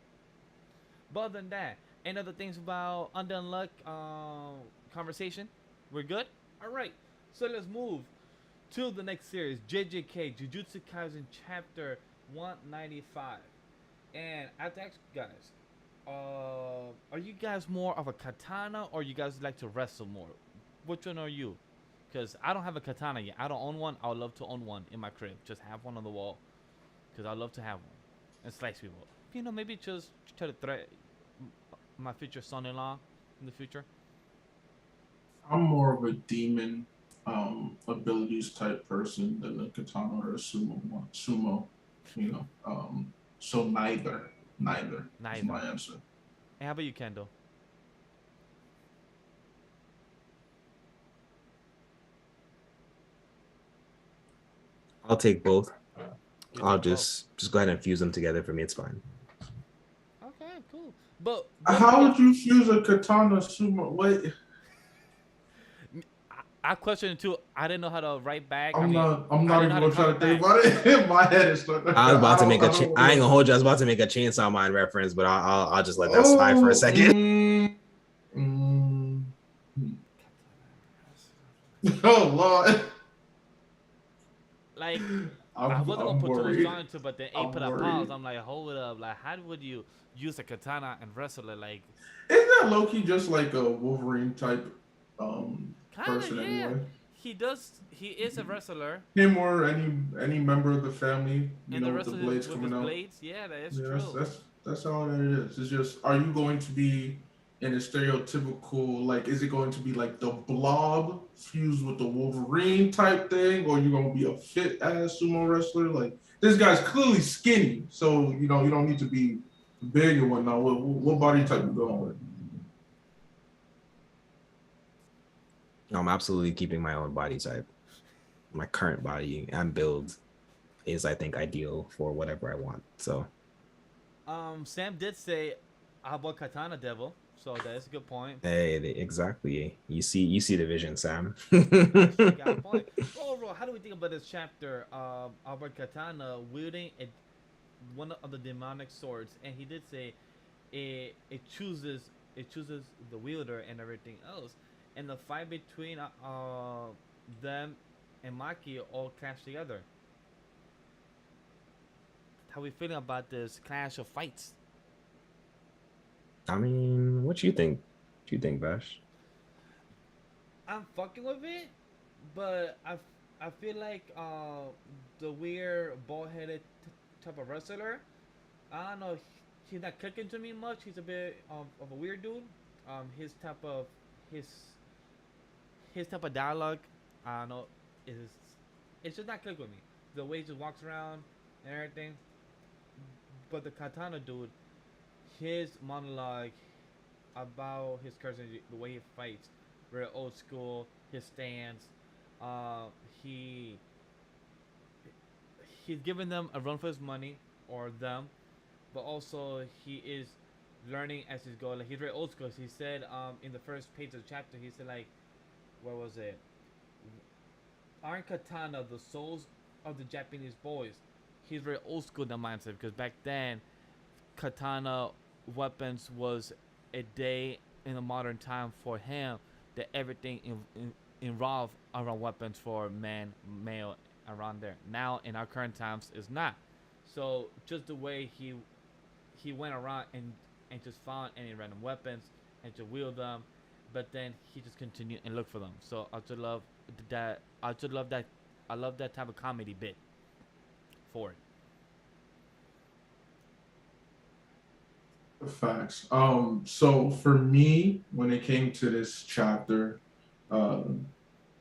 But other than that, any other things about Undead Unluck conversation? We're good? Alright, so let's move to the next series, JJK, Jujutsu Kaisen Chapter 195. And I have to ask you guys, are you guys more of a katana, or you guys like to wrestle more? Which one are you? Because I don't have a katana yet. I don't own one. I would love to own one in my crib. Just have one on the wall. Because I love to have one and slice people. Maybe just try to threat my future son-in-law in the future. I'm more of a demon abilities type person than a katana or a sumo one. So neither is my answer. And how about you, Kendall? I'll take both. I'll just go ahead and fuse them together. For me, it's fine. Okay, cool. But how would you fuse a katana sumo? Wait. I questioned it too. I didn't know how to write back. I'm not even gonna try to think about it. In my head, it's like, I was about to make I ain't gonna hold you. I was about to make a Chainsaw Man reference, but I'll just let that slide for a second. Oh Lord. Like, I wasn't gonna put too much thought into, but then put a pause. I'm like, hold it up. Like, how would you use a katana and wrestle it? Like, isn't that low-key just like a Wolverine type person anyway? He is a wrestler. Him or any member of the family, with the blades coming out. Yeah, that is true. That's all that it is. It's just, are you going to be in a stereotypical, like, is it going to be like the Blob fused with the Wolverine type thing, or are you going to be a fit ass sumo wrestler? Like, this guy's clearly skinny, so you don't need to be big and whatnot. What body type you going with? I'm absolutely keeping my own body type. My current body and build is, I think, ideal for whatever I want. So, Sam did say, "How about Katana Devil?" So that's a good point. Hey, exactly. You see the vision, Sam. Actually got a point. Overall, how do we think about this chapter? Albert Katana wielding one of the demonic swords, and he did say it chooses it chooses the wielder and everything else, and the fight between them and Maki all clash together. How we feeling about this clash of fights? I mean, what you think? What you think, Vash? I'm fucking with it, but I feel like the weird bald headed type of wrestler. I don't know. He's not clicking to me much. He's a bit of a weird dude. His type of his his type of dialogue, I don't know, is it's just not clicking with me. The way he just walks around and everything. But the Katana dude, his monologue about his cursing, the way he fights, very old school. His stance, uh, he he's giving them a run for his money or them, but also he is learning as he's going. Like he's very old school. He said in the first page of the chapter, he said like, where was it? Aren't katana the souls of the Japanese boys? He's very old school in the mindset because back then, katana weapons was a day in the modern time for him that everything involved around weapons for man, male around there. Now in our current times is not. So just the way he went around and just found any random weapons and to wield them, but then he just continued and looked for them. So I just love that. I just love that. I love that type of comedy bit for it. Facts. So for me, when it came to this chapter, um,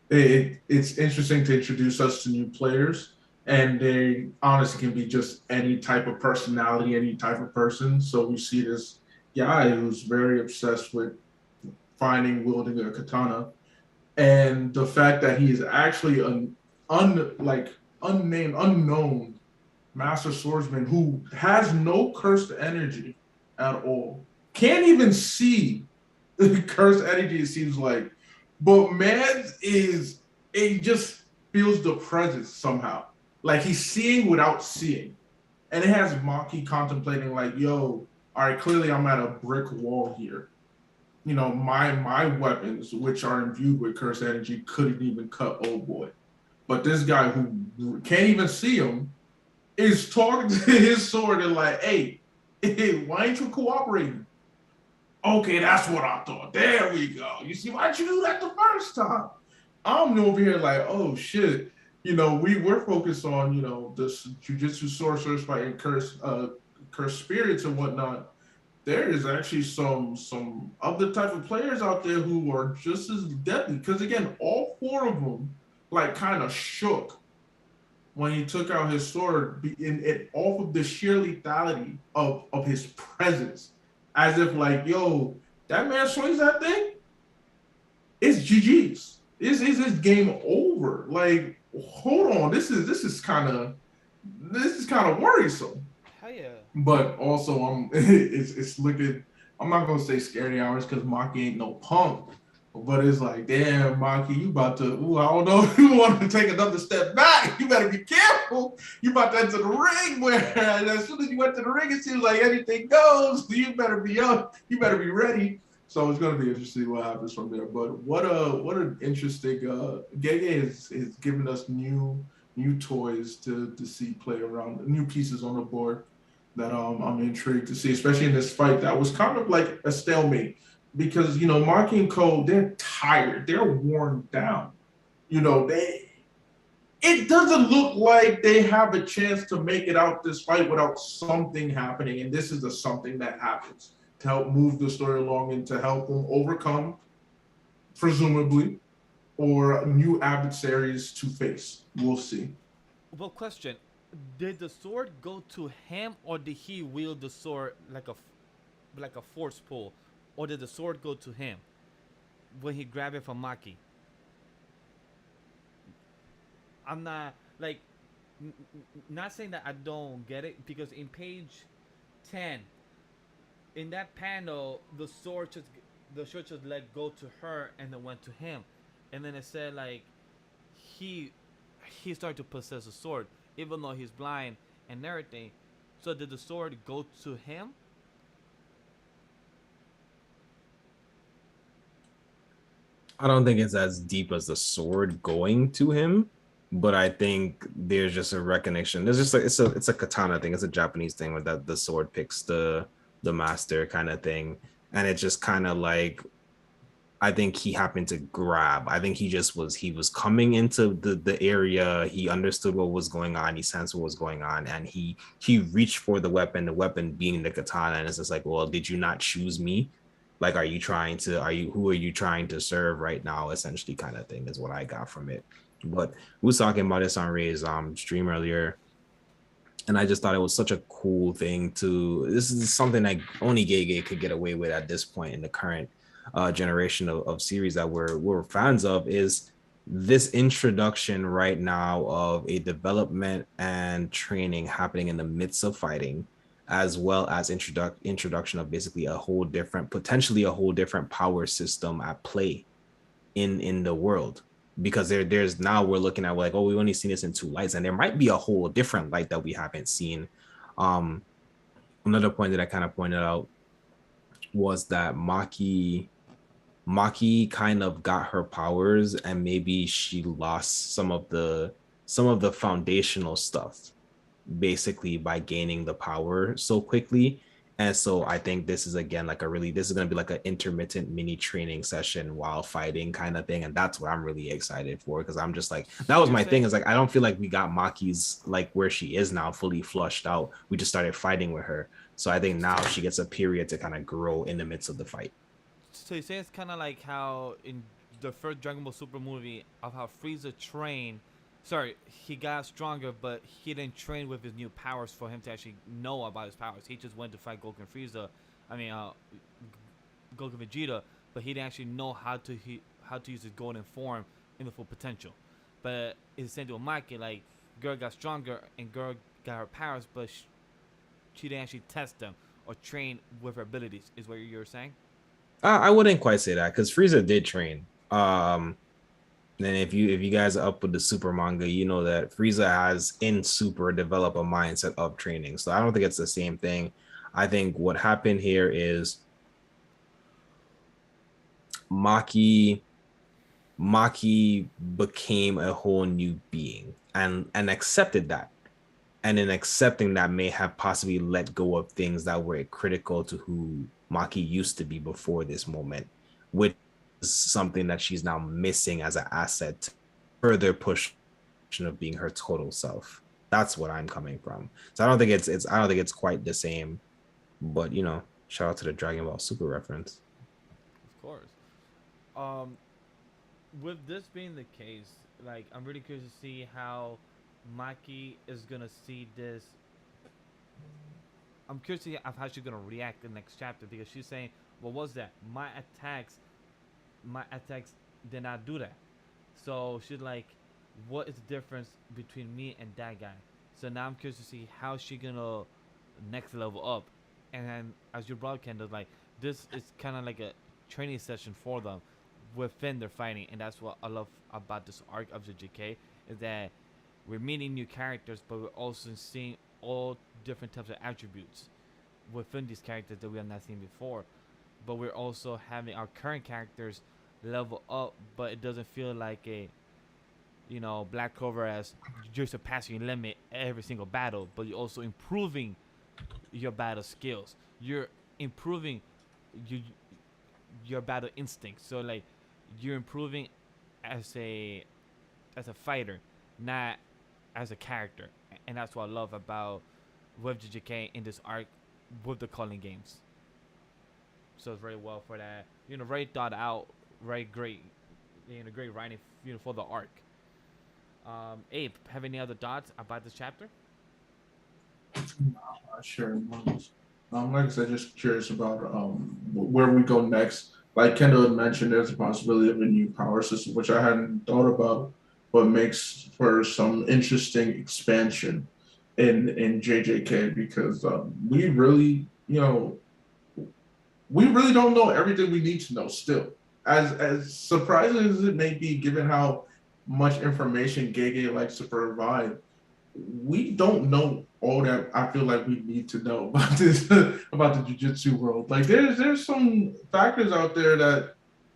it's interesting to introduce us to new players, and they honestly can be just any type of personality, any type of person. So we see this guy who's very obsessed with finding wielding a katana, and the fact that he is actually an unnamed, unknown master swordsman who has no cursed energy at all. Can't even see the cursed energy, it seems like. But man is it just feels the presence somehow. Like he's seeing without seeing. And it has Maki contemplating like, yo, all right, clearly I'm at a brick wall here. You know, my weapons, which are imbued with cursed energy, couldn't even cut old boy. But this guy who can't even see him is talking to his sword and like, hey, why ain't you cooperating? Okay, that's what I thought. There we go. You see, why'd you do that the first time? I'm over here like, oh shit. You know, we're focused on, you know, this jujitsu sorcerers fighting cursed spirits and whatnot. There is actually some other type of players out there who are just as deadly. Because again, all four of them like kind of shook when he took out his sword in off of the sheer lethality of his presence, as if like, yo, that man swings that thing, it's GG's. It's game over. Like, hold on, this is kind of worrisome. Hell yeah. But also, it's looking. I'm not gonna say scary hours because Maki ain't no punk. But it's like, damn, Maki, you about to, I don't know if you want to take another step back. You better be careful. You about to enter the ring where as soon as you went to the ring, it seems like anything goes. You better be up. You better be ready. So it's going to be interesting what happens from there. But what an interesting, Gege is giving us new toys to see play around, new pieces on the board that I'm intrigued to see, especially in this fight that was kind of like a stalemate. Because, you know, Maki and Co, they're tired. They're worn down. You know, it doesn't look like they have a chance to make it out this fight without something happening. And this is the something that happens to help move the story along and to help them overcome, presumably, or new adversaries to face. We'll see. Well, question: did the sword go to him, or did he wield the sword like a force pull, or did the sword go to him when he grabbed it from Maki? I'm not like not saying that I don't get it because in page 10, in that panel, the sword just let go to her and then went to him, and then it said like he he started to possess a sword even though he's blind and everything. So did the sword go to him? I don't think it's as deep as the sword going to him, but I think there's just a recognition. There's just like it's a katana thing. It's a Japanese thing where that the sword picks the master kind of thing, and it's just kind of like I think he happened to grab. I think he was coming into the area. He understood what was going on. He sensed what was going on, and he reached for the weapon. The weapon being the katana, and it's just like, well, did you not choose me? Like, are you trying to? Are you who are you trying to serve right now? Essentially, kind of thing is what I got from it. But we was talking about this on Ray's stream earlier, and I just thought it was such a cool thing to. This is something that only Gege could get away with at this point in the current generation of series that we're fans of. Is this introduction right now of a development and training happening in the midst of fighting, as well as introduction of basically a whole different, potentially a whole different power system at play in the world, because there's now we're looking at like, oh, we've only seen this in two lights, and there might be a whole different light that we haven't seen. Another point that I kind of pointed out was that Maki kind of got her powers, and maybe she lost some of the foundational stuff basically by gaining the power so quickly. And so I think this is again like this is going to be like an intermittent mini training session while fighting kind of thing. And that's what I'm really excited for, because I'm just like, that was my thing, is like, I don't feel like we got Maki's like where she is now fully flushed out. We just started fighting with her. So I think now she gets a period to kind of grow in the midst of the fight. So you say it's kind of like how in the first Dragon Ball Super movie of how Frieza trained. Sorry, he got stronger, but he didn't train with his new powers for him to actually know about his powers. He just went to fight Goku and Frieza. I mean, Goku and Vegeta, but he didn't actually know how to use his golden form in the full potential. But it's the same to Maki. Like, girl got stronger and girl got her powers, but she didn't actually test them or train with her abilities. Is what you're saying? I wouldn't quite say that, because Frieza did train. And if you guys are up with the Super manga, you know that Frieza has in Super developed a mindset of training. So I don't think it's the same thing. I think what happened here is Maki became a whole new being and accepted that. And in accepting that, may have possibly let go of things that were critical to who Maki used to be before this moment, which is something that she's now missing as an asset to further push of being her total self. That's what I'm coming from. So I don't think it's quite the same, but you know, shout out to the Dragon Ball Super reference. Of course. With this being the case, like, I'm really curious to see how Maki is gonna see this. I'm curious to see how she's gonna react in the next chapter, because she's saying, "What was that? My attacks did not do that." So she's like, "What is the difference between me and that guy?" So now I'm curious to see how she gonna next level up. And then, as you brought, Kendall, like, this is kind of like a training session for them within their fighting, and that's what I love about this arc of the JK, is that we're meeting new characters, but we're also seeing all different types of attributes within these characters that we have not seen before. But we're also having our current characters level up, but it doesn't feel like a, Black Clover as you're surpassing your limit every single battle, but you're also improving your battle skills. You're improving your battle instinct. So like, you're improving as a fighter, not as a character, and that's what I love about with JJK in this arc with the calling games. So it's very well for that. Very thought out, very great. Great writing. For the arc. Abe, have any other thoughts about this chapter? Sure. Like I said, just curious about where we go next. Like Kendall had mentioned, there's a possibility of a new power system, which I hadn't thought about, but makes for some interesting expansion in JJK, because we really, we really don't know everything we need to know still. As surprising as it may be, given how much information Gege likes to provide, we don't know all that I feel like we need to know about this about the jiu-jitsu world. Like there's some factors out there that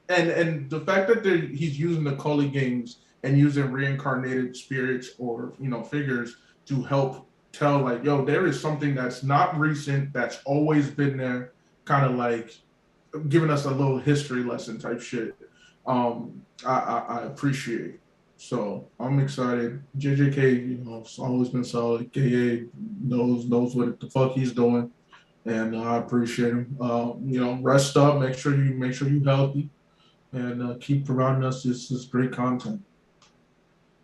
and the fact that he's using the Kali games and using reincarnated spirits or figures to help tell like, yo, there is something that's not recent, that's always been there, kind of like giving us a little history lesson type shit. I appreciate. So I'm excited. JJK, it's always been solid. KA knows what the fuck he's doing, and I appreciate him. Rest up. Make sure you healthy, and keep providing us this great content.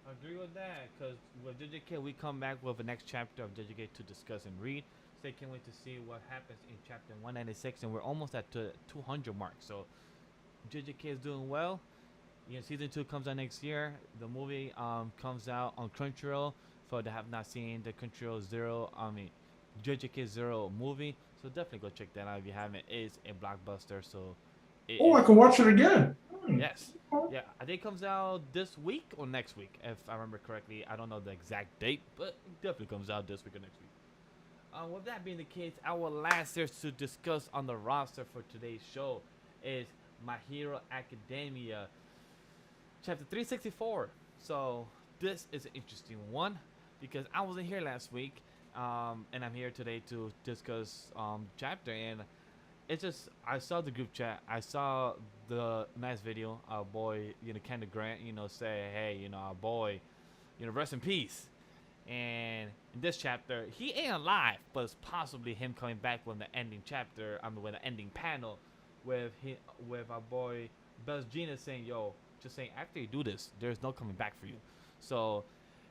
I agree with that because with JJK, we come back with the next chapter of JJK to discuss and read. So I can't wait to see what happens in chapter 196, and we're almost at the 200 mark. So JJK is doing well. Season 2 comes out next year. The movie comes out on Crunchyroll. For they have not seen the Crunchyroll JJK Zero movie, so definitely go check that out if you haven't. It's a blockbuster, so. I can watch it again. Yes. Yeah, I think it comes out this week or next week, if I remember correctly. I don't know the exact date, but it definitely comes out this week or next week. With that being the case, our last series to discuss on the roster for today's show is My Hero Academia, chapter 364. So this is an interesting one because I wasn't here last week, and I'm here today to discuss chapter. And it's just, I saw the group chat, I saw the nice video. Our boy, Kendall Grant, say, hey, our boy, rest in peace. And in this chapter, he ain't alive, but it's possibly him coming back when the ending chapter, when the ending panel, with our boy Best Genius saying, yo, just saying, after you do this, there's no coming back for you. So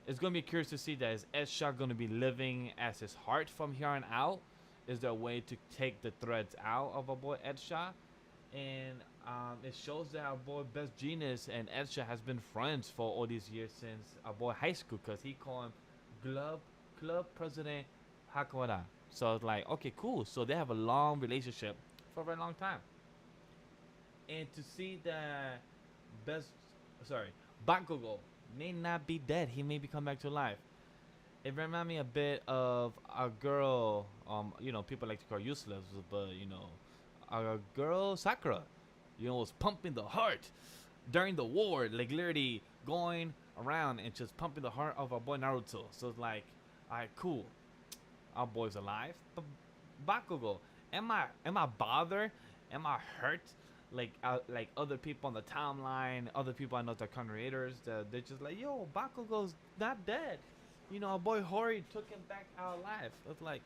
it's going to be curious to see that is Edsha going to be living as his heart from here on out? Is there a way to take the threads out of our boy Edsha? And it shows that our boy Best Genius and Edsha has been friends for all these years since our boy high school, because he called him Club President Hakawara. So it's like, okay, cool. So they have a long relationship for a very long time. And to see that Bakugo may not be dead. He may be come back to life. It reminded me a bit of a girl, people like to call useless, but, a girl, Sakura, was pumping the heart during the war, like literally going around and just pumping the heart of our boy Naruto. So it's like, alright, cool. Our boy's alive. But Bakugo, am I bothered? Am I hurt? Like other people on the timeline, other people I know that are creators, they're just like, yo, Bakugo's not dead. Our boy Hori took him back out alive. It's like,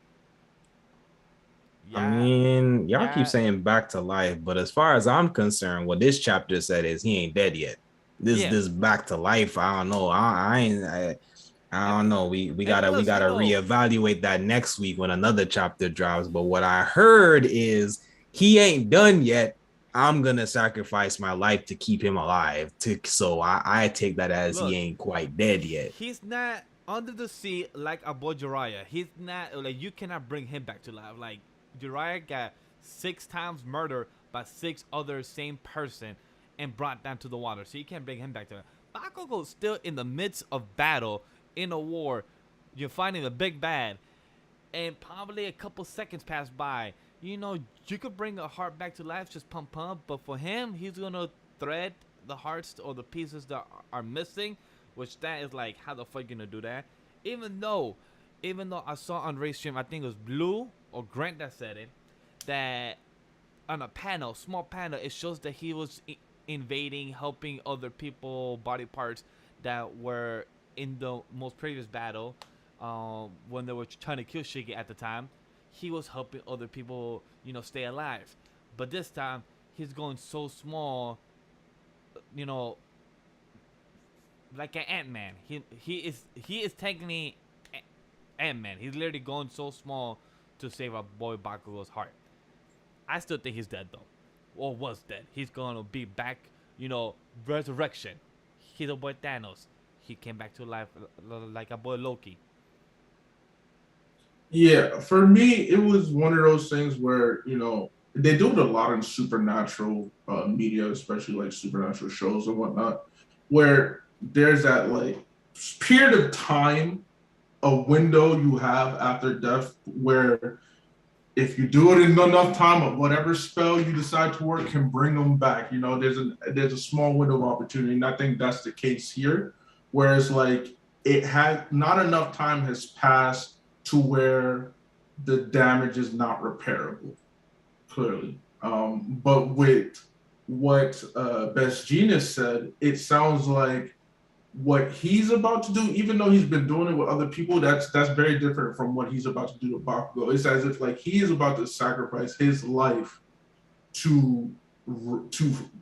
yeah. I mean, y'all keep saying back to life, but as far as I'm concerned, what this chapter said is he ain't dead yet. This back to life, I don't know. I don't know. We gotta reevaluate that next week when another chapter drops. But what I heard is he ain't done yet. I'm gonna sacrifice my life to keep him alive. So I take that as he ain't quite dead yet. He's not under the sea like our boy Jiraiya. He's not, like, you cannot bring him back to life. Like, Jiraiya got 6 times murdered by 6 other same person and brought down to the water. So you can't bring him back to life. Bakugo's still in the midst of battle in a war. You're fighting the big bad, and probably a couple seconds pass by. You could bring a heart back to life, just pump, but for him, he's gonna thread the hearts or the pieces that are missing, which that is like, how the fuck you gonna do that? Even though I saw on Ray's stream, I think it was Blue or Grant that said it, that on a small panel, it shows that he was invading, helping other people, body parts that were in the most previous battle, when they were trying to kill Shige at the time. He was helping other people, stay alive. But this time, he's going so small, like an Ant-Man. He is technically Ant-Man. He's literally going so small to save our boy Bakugo's heart. I still think he's dead, though. Or was dead. He's going to be back, resurrection. He's a boy Thanos. He came back to life like a boy Loki. Yeah, for me, it was one of those things where, they do it a lot in supernatural media, especially like supernatural shows and whatnot, where there's that like period of time, a window you have after death where if you do it in enough time, whatever spell you decide to work can bring them back. You know, there's a small window of opportunity, and I think that's the case here. Whereas like it had not enough time has passed to where the damage is not repairable, clearly. But with what Best Genius said, it sounds like what he's about to do, even though he's been doing it with other people, that's very different from what he's about to do to Bakugo. It's as if like he is about to sacrifice his life to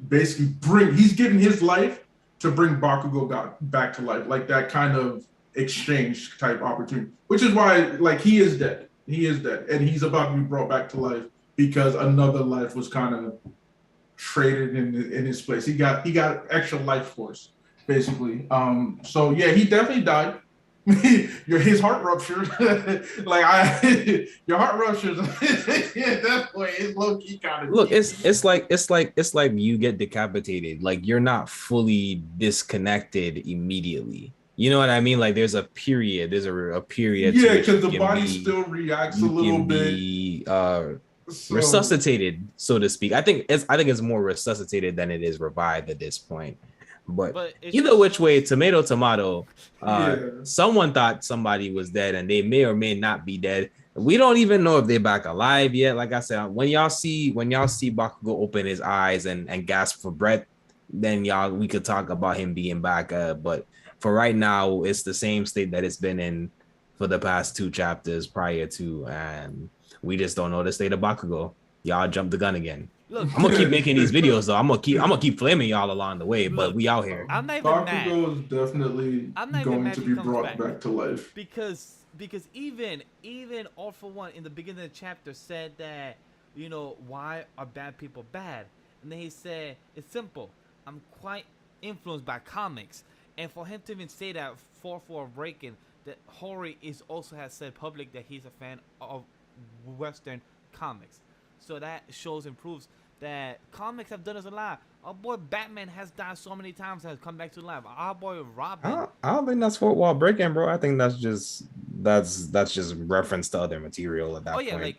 basically he's giving his life to bring Bakugo back to life, like that kind of exchange type opportunity, which is why like he is dead, and he's about to be brought back to life because another life was kind of traded in his place. He got extra life force, basically. So yeah, he definitely died. His heart ruptured. Your heart ruptures. Yeah, that's why it's low key kind of. Look, it's like you get decapitated. Like you're not fully disconnected immediately. You know what I mean? Like there's a period. There's a period. Yeah, because the body still reacts a little bit. Resuscitated, so to speak. I think it's more resuscitated than it is revived at this point. But either which way, tomato. Someone thought somebody was dead, and they may or may not be dead. We don't even know if they're back alive yet. Like I said, when y'all see Bakugo open his eyes and gasp for breath, then we could talk about him being back. But for right now, it's the same state that it's been in for the past 2 chapters prior to, and we just don't know the state of Bakugo. Y'all jumped the gun again. Look, I'm gonna keep making these videos though. I'm gonna keep flaming y'all along the way, but we out here. I'm not even mad. Bakugo is definitely going to be brought back to life. Because even All For One in the beginning of the chapter said that, you know, why are bad people bad? And then he said, it's simple. I'm quite influenced by comics. And for him to even say that for breaking, that Hori also has said public that he's a fan of Western comics. So that shows and proves that comics have done us a lot. Our boy Batman has died so many times and has come back to life. Our boy Robin. I don't think that's fourth wall breaking, bro. I think that's just reference to other material at that point. Like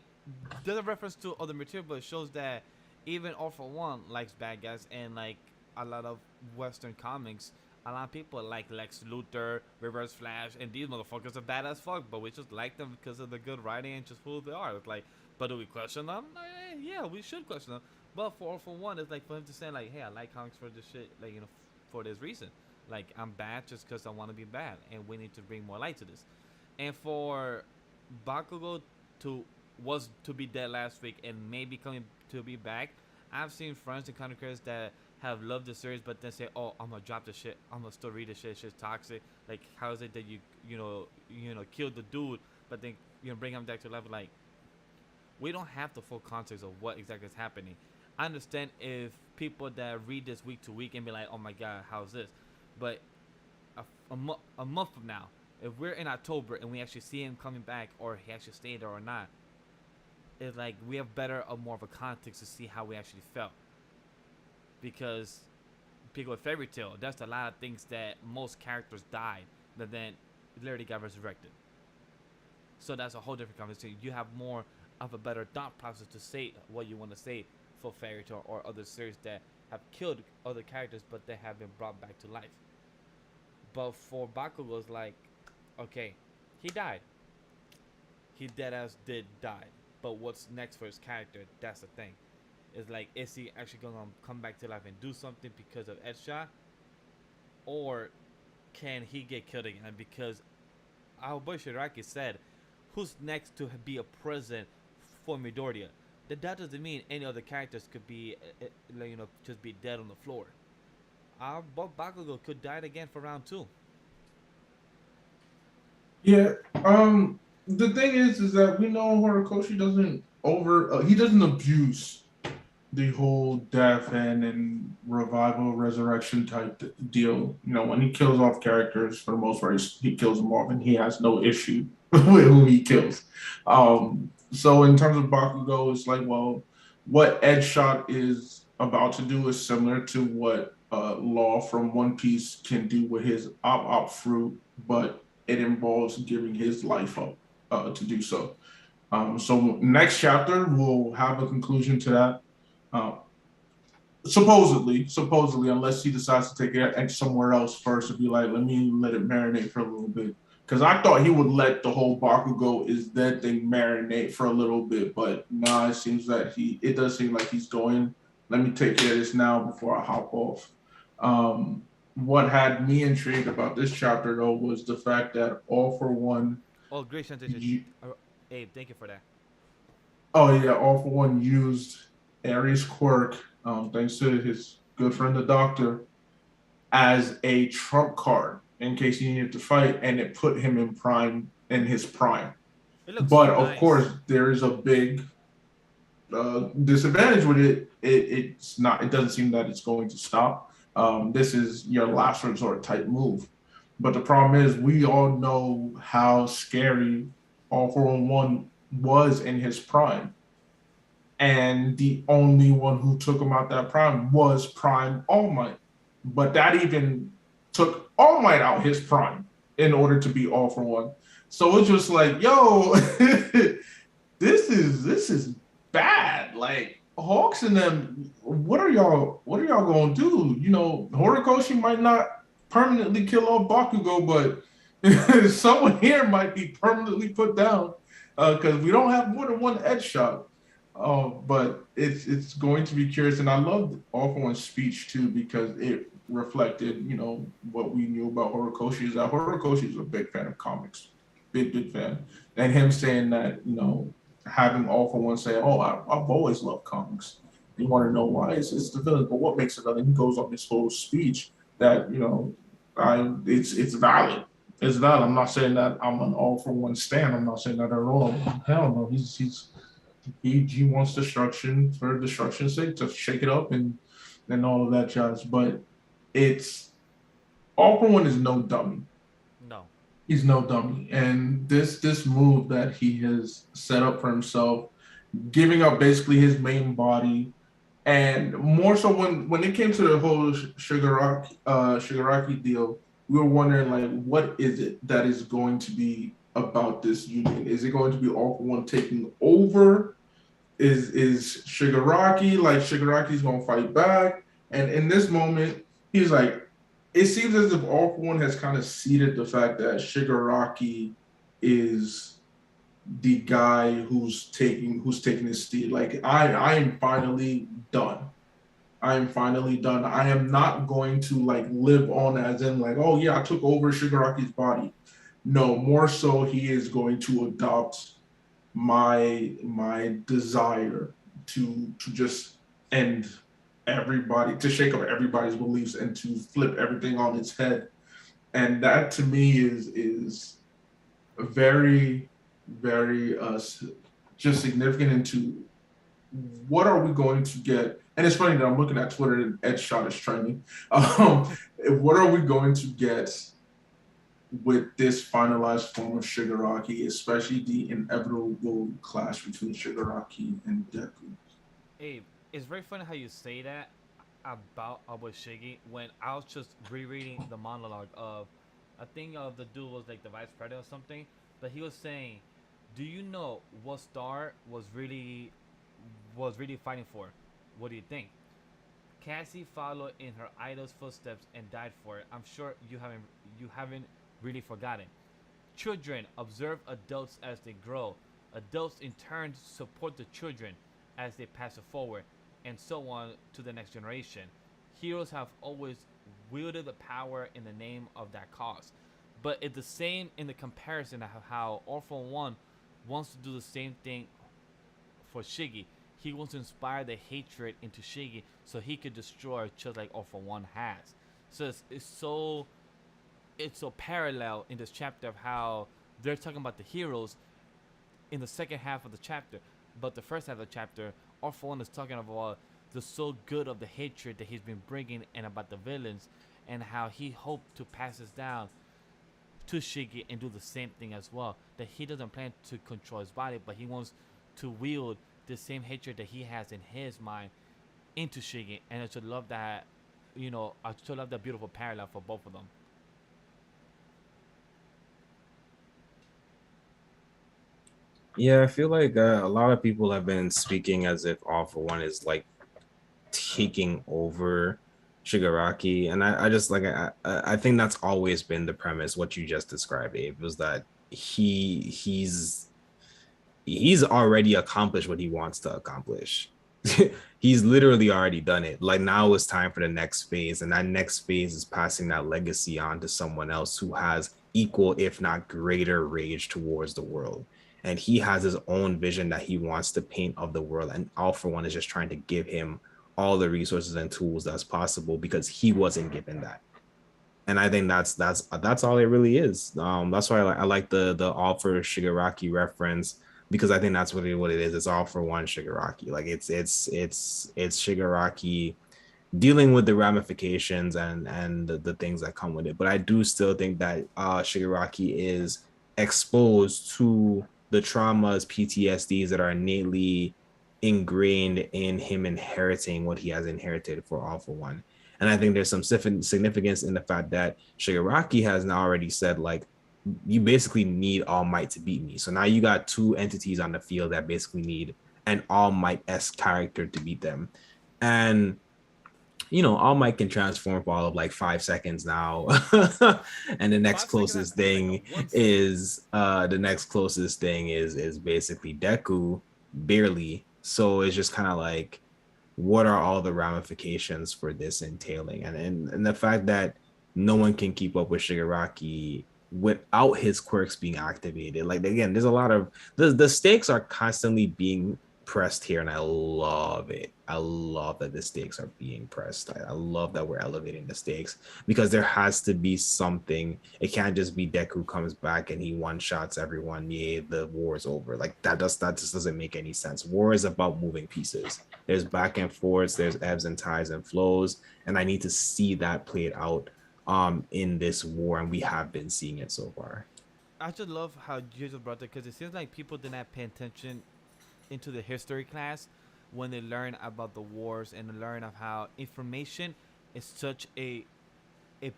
there's a reference to other material, but it shows that even All For One likes bad guys, and like a lot of Western comics, a lot of people like Lex Luthor, Reverse Flash, and these motherfuckers are bad as fuck, but we just like them because of the good writing and just who they are. It's like, but do we question them? Yeah, we should question them. But for All For One, it's like for him to say like, hey, I like comics for this shit, like, you know, for this reason. Like, I'm bad just because I want to be bad, and we need to bring more light to this. And for Bakugo to be dead last week and maybe coming to be back, I've seen friends and content creators that have loved the series, but then say, "Oh, I'm gonna drop the shit. I'm gonna still read the shit. Shit's toxic. Like, how is it that you killed the dude, but then bring him back to life?" Like, we don't have the full context of what exactly is happening. I understand if people that read this week to week and be like, "Oh my god, how's this?" But a month from now, if we're in October and we actually see him coming back, or he actually stayed there or not, it's like we have more of a context to see how we actually felt. Because people with Fairy Tail, there's a lot of things that most characters died, but then literally got resurrected. So that's a whole different conversation. You have more of a better thought process to say what you want to say for Fairy Tail or other series that have killed other characters, but they have been brought back to life. But for Bakugo, it's like, okay, he died. He deadass did die. But what's next for his character? That's the thing. It's like, is he actually going to come back to life and do something because of Edshot? Or can he get killed again? Because our boy Shiraki said, who's next to be a president for Midoriya? That doesn't mean any other characters could be, just be dead on the floor. Our Bakugo could die again for round 2. Yeah. The thing is that we know Horikoshi doesn't he doesn't abuse the whole death and revival, resurrection type deal. When he kills off characters, for the most part, he kills them off, and he has no issue with who he kills. So in terms of Bakugo, it's like, well, what Edshot is about to do is similar to what Law from One Piece can do with his Op fruit, but it involves giving his life up to do so. So next chapter we'll have a conclusion to that. Supposedly, unless he decides to take it somewhere else first and be like, let it marinate for a little bit. Because I thought he would let the whole Bakugo is dead thing marinate for a little bit, but nah, it does seem like he's going, let me take care of this now before I hop off. What had me intrigued about this chapter though was the fact that All for One. Oh, great transition. Abe, thank you for that. Oh yeah, All for One used Aries quirk, thanks to his good friend the Doctor, as a trump card in case he needed to fight, and it put him in his prime. It looks But so of nice. course, there is a big disadvantage with it. It doesn't seem that it's going to stop. This is your last resort type move. But the problem is, we all know how scary All for One was in his prime. And the only one who took him out that prime was Prime All Might. But that even took All Might out his prime in order to be All for One. So it's just like, yo, this is bad. Like Hawks and them, what are y'all gonna do? You know, Horikoshi might not permanently kill off Bakugo, but someone here might be permanently put down because we don't have more than one edge shot. But it's going to be curious, and I loved All for One's speech too because it reflected, you know, what we knew about Horikoshi is that Horikoshi is a big fan of comics, big fan, and him saying that, you know, having All for One say, "Oh, I've always loved comics." You want to know why? It's the villain, but what makes it other? He goes on this whole speech that, you know, it's valid. It's valid. I'm not saying that I'm an All for One stan. I'm not saying that at all. Hell no. He wants destruction for destruction's sake, to shake it up and all of that jazz. But it's All for One is no dummy. No. He's no dummy. And this move that he has set up for himself, giving up basically his main body, and more so when it came to the whole Shigaraki deal, we were wondering, like, what is it that is going to be about this union? Is it going to be All for One taking over? Is Shigaraki, like, Shigaraki's gonna fight back? And in this moment, he's like, it seems as if All for One has kind of ceded the fact that Shigaraki is the guy who's taking his steed. Like, I am finally done. I am finally done. I am not going to, like, live on as in, like, oh yeah, I took over Shigaraki's body. No, more so he is going to adopt my desire to just end everybody, to shake up everybody's beliefs and to flip everything on its head. And that to me is very, very just significant into what are we going to get. And it's funny that I'm looking at Twitter and Edge Shot is trending. What are we going to get with this finalized form of Shigaraki, especially the inevitable clash between Shigaraki and Deku? Abe, it's very funny how you say that about Shiggy when I was just rereading the monologue of, I think of the dude was like the vice president or something, but he was saying, "Do you know what Star was really fighting for? What do you think?" Cassie followed in her idol's footsteps and died for it. I'm sure you haven't really forgotten. Children observe adults as they grow. Adults in turn support the children as they pass it forward, and so on to the next generation. Heroes have always wielded the power in the name of that cause. But it's the same in the comparison of how All for One wants to do the same thing for Shiggy. He wants to inspire the hatred into Shiggy so he could destroy just like All for One has. So it's so parallel in this chapter of how they're talking about the heroes in the second half of the chapter, but the first half of the chapter, All for One is talking about the so good of the hatred that he's been bringing and about the villains and how he hoped to pass this down to Shiggy and do the same thing as well. That he doesn't plan to control his body, but he wants to wield the same hatred that he has in his mind into Shiggy. And I should love that, I should love that beautiful parallel for both of them. Yeah, I feel like a lot of people have been speaking as if All for One is like taking over Shigaraki, and I just like I think that's always been the premise. What you just described, Abe, was that he's already accomplished what he wants to accomplish. He's literally already done it. Like now it's time for the next phase, and that next phase is passing that legacy on to someone else who has equal, if not greater, rage towards the world. And he has his own vision that he wants to paint of the world. And All for One is just trying to give him all the resources and tools that's possible because he wasn't given that. And I think that's all it really is. That's why I like the All for Shigaraki reference because I think that's what it is. It's All for One Shigaraki. Like it's Shigaraki dealing with the ramifications and the things that come with it. But I do still think that Shigaraki is exposed to the traumas, PTSDs that are innately ingrained in him inheriting what he has inherited for All for One. And I think there's some significance in the fact that Shigaraki has now already said, like, you basically need All Might to beat me. So now you got two entities on the field that basically need an All Might-esque character to beat them. And All Might can transform for all of like 5 seconds now. And the next closest thing is basically Deku, barely. So it's just kind of like, what are all the ramifications for this entailing? And the fact that no one can keep up with Shigaraki without his quirks being activated. Like again, there's a lot of the stakes are constantly being pressed here, and I love it. I love that the stakes are being pressed. I love that we're elevating the stakes because there has to be something. It can't just be Deku comes back and he one shots everyone. Yeah, the war is over. Like that just doesn't make any sense. War is about moving pieces. There's back and forths, there's ebbs and ties and flows, and I need to see that played out in this war, and we have been seeing it so far. I just love how you just brought that because it seems like people did not pay attention into the history class when they learn about the wars and learn of how information is such a, a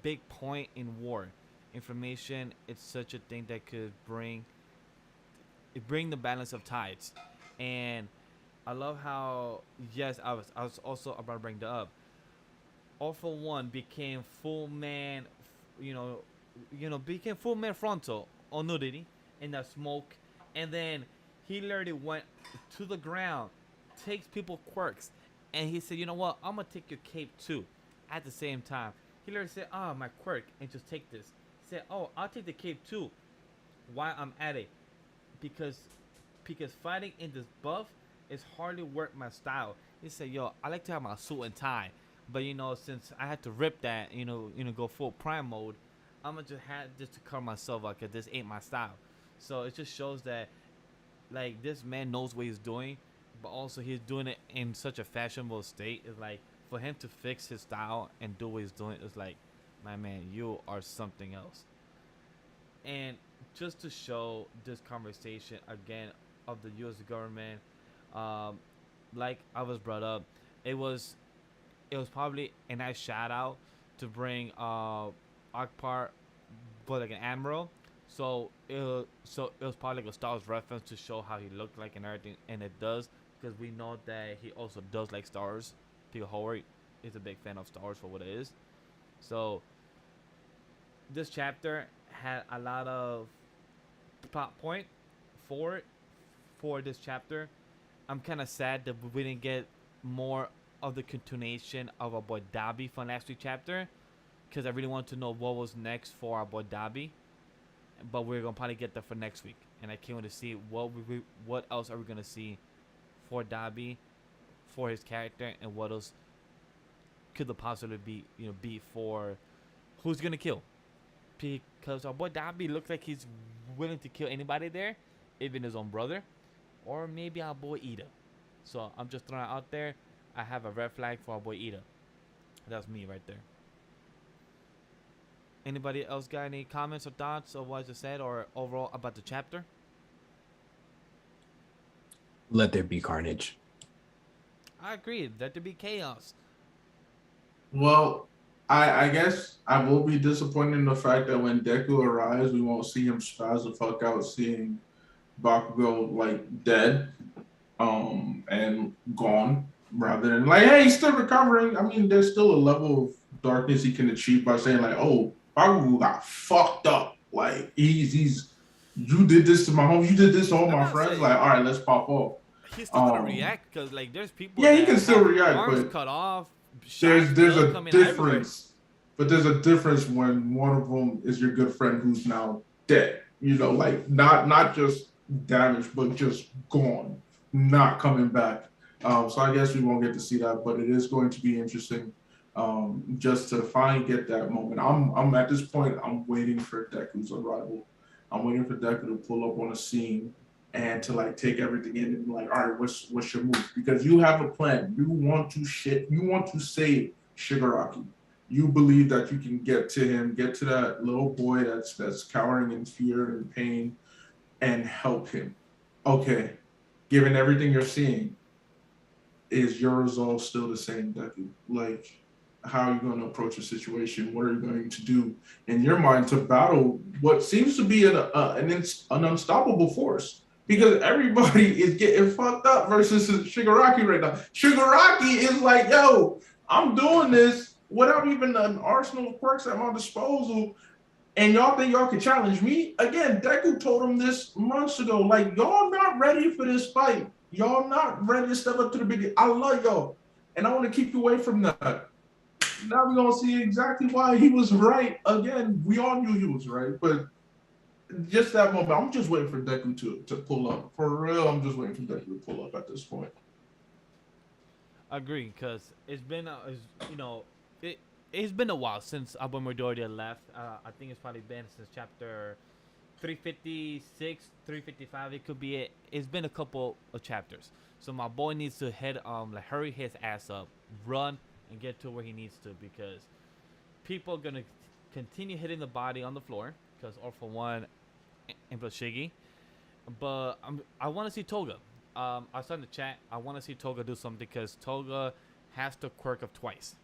big point in war. Information is such a thing that could bring the balance of tides. And I love how, yes, I was also about to bring that up. All for One became full man, became full man frontal on nudity in that smoke, and then he literally went to the ground, takes people quirks, and he said, "You know what? I'm gonna take your cape too." At the same time, he literally said, "Ah, my quirk, and just take this." He said, "Oh, I'll take the cape too." While I'm at it, because fighting in this buff is hardly worth my style. He said, "Yo, I like to have my suit and tie, but since I had to rip that, go full prime mode, I'm gonna just have just to cover myself up because this ain't my style." So it just shows that like this man knows what he's doing, but also he's doing it in such a fashionable state. It's like for him to fix his style and do what he's doing is like, my man, you are something else. And just to show this conversation again of the U.S. government, um, like I was brought up, it was probably a nice shout out to bring Akbar, but like an admiral. So it was probably like a Star Wars reference to show how he looked like and everything, and it does because we know that he also does like Star Wars. Peter Howard is a big fan of Star Wars for what it is. So this chapter had a lot of plot point for it for this chapter. I'm kind of sad that we didn't get more of the continuation of our boy Dabi from last week's chapter because I really want to know what was next for our boy Dabi. But we're gonna probably get that for next week, and I can't wait to see what else are we gonna see for Dabi, for his character, and what else could the possibly be for who's gonna kill, because our boy Dabi looks like he's willing to kill anybody there, even his own brother, or maybe our boy Ida. So I'm just throwing it out there. I have a red flag for our boy Ida. That's me right there. Anybody else got any comments or thoughts of what I just said or overall about the chapter? Let there be carnage. I agree. Let there be chaos. Well, I guess I will be disappointed in the fact that when Deku arrives, we won't see him spaz the fuck out, seeing Bakugo like dead, and gone, rather than like, hey, he's still recovering. I mean, there's still a level of darkness he can achieve by saying like, oh, Bakugo got fucked up. Like he's you did this to my home, you did this to all I'm my not friends. saying Like, all right, let's pop off. he's still gonna react because like there's people Yeah, he that can still have react, arms but cut off, there's blood a coming everywhere. difference. But there's a difference when one of them is your good friend who's now dead. You know, like not just damaged, but just gone, not coming back. So I guess we won't get to see that, but it is going to be interesting, just to finally get that moment. I'm at this point. I'm waiting for Deku's arrival. I'm waiting for Deku to pull up on a scene and to like take everything in and be like, all right, what's your move? Because you have a plan. You want to save Shigaraki. You believe that you can get to him, get to that little boy that's cowering in fear and pain, and help him. Okay, given everything you're seeing, is your resolve still the same, Deku? Like, how are you going to approach a situation? What are you going to do in your mind to battle what seems to be an unstoppable force? Because everybody is getting fucked up versus Shigaraki right now. Shigaraki is like, yo, I'm doing this without even an arsenal of quirks at my disposal, and y'all think y'all can challenge me? Again, Deku told him this months ago. Like, y'all not ready for this fight. Y'all not ready to step up to the big. I love y'all, and I want to keep you away from that. Now we're gonna see exactly why he was right. Again, we all knew he was right, but just that moment, I'm just waiting for Deku to pull up. For real, I'm just waiting for Deku to pull up at this point. I agree, because it's been, it's been a while since Abomadordia left. I think it's probably been since chapter 356, 355. It could be it. It's been a couple of chapters. So my boy needs to hurry his ass up, run, and get to where he needs to, because people are gonna continue hitting the body on the floor. Because All For One and Shiggy. But I want to see Toga. I saw in the chat, I want to see Toga do something, because Toga has the quirk of twice.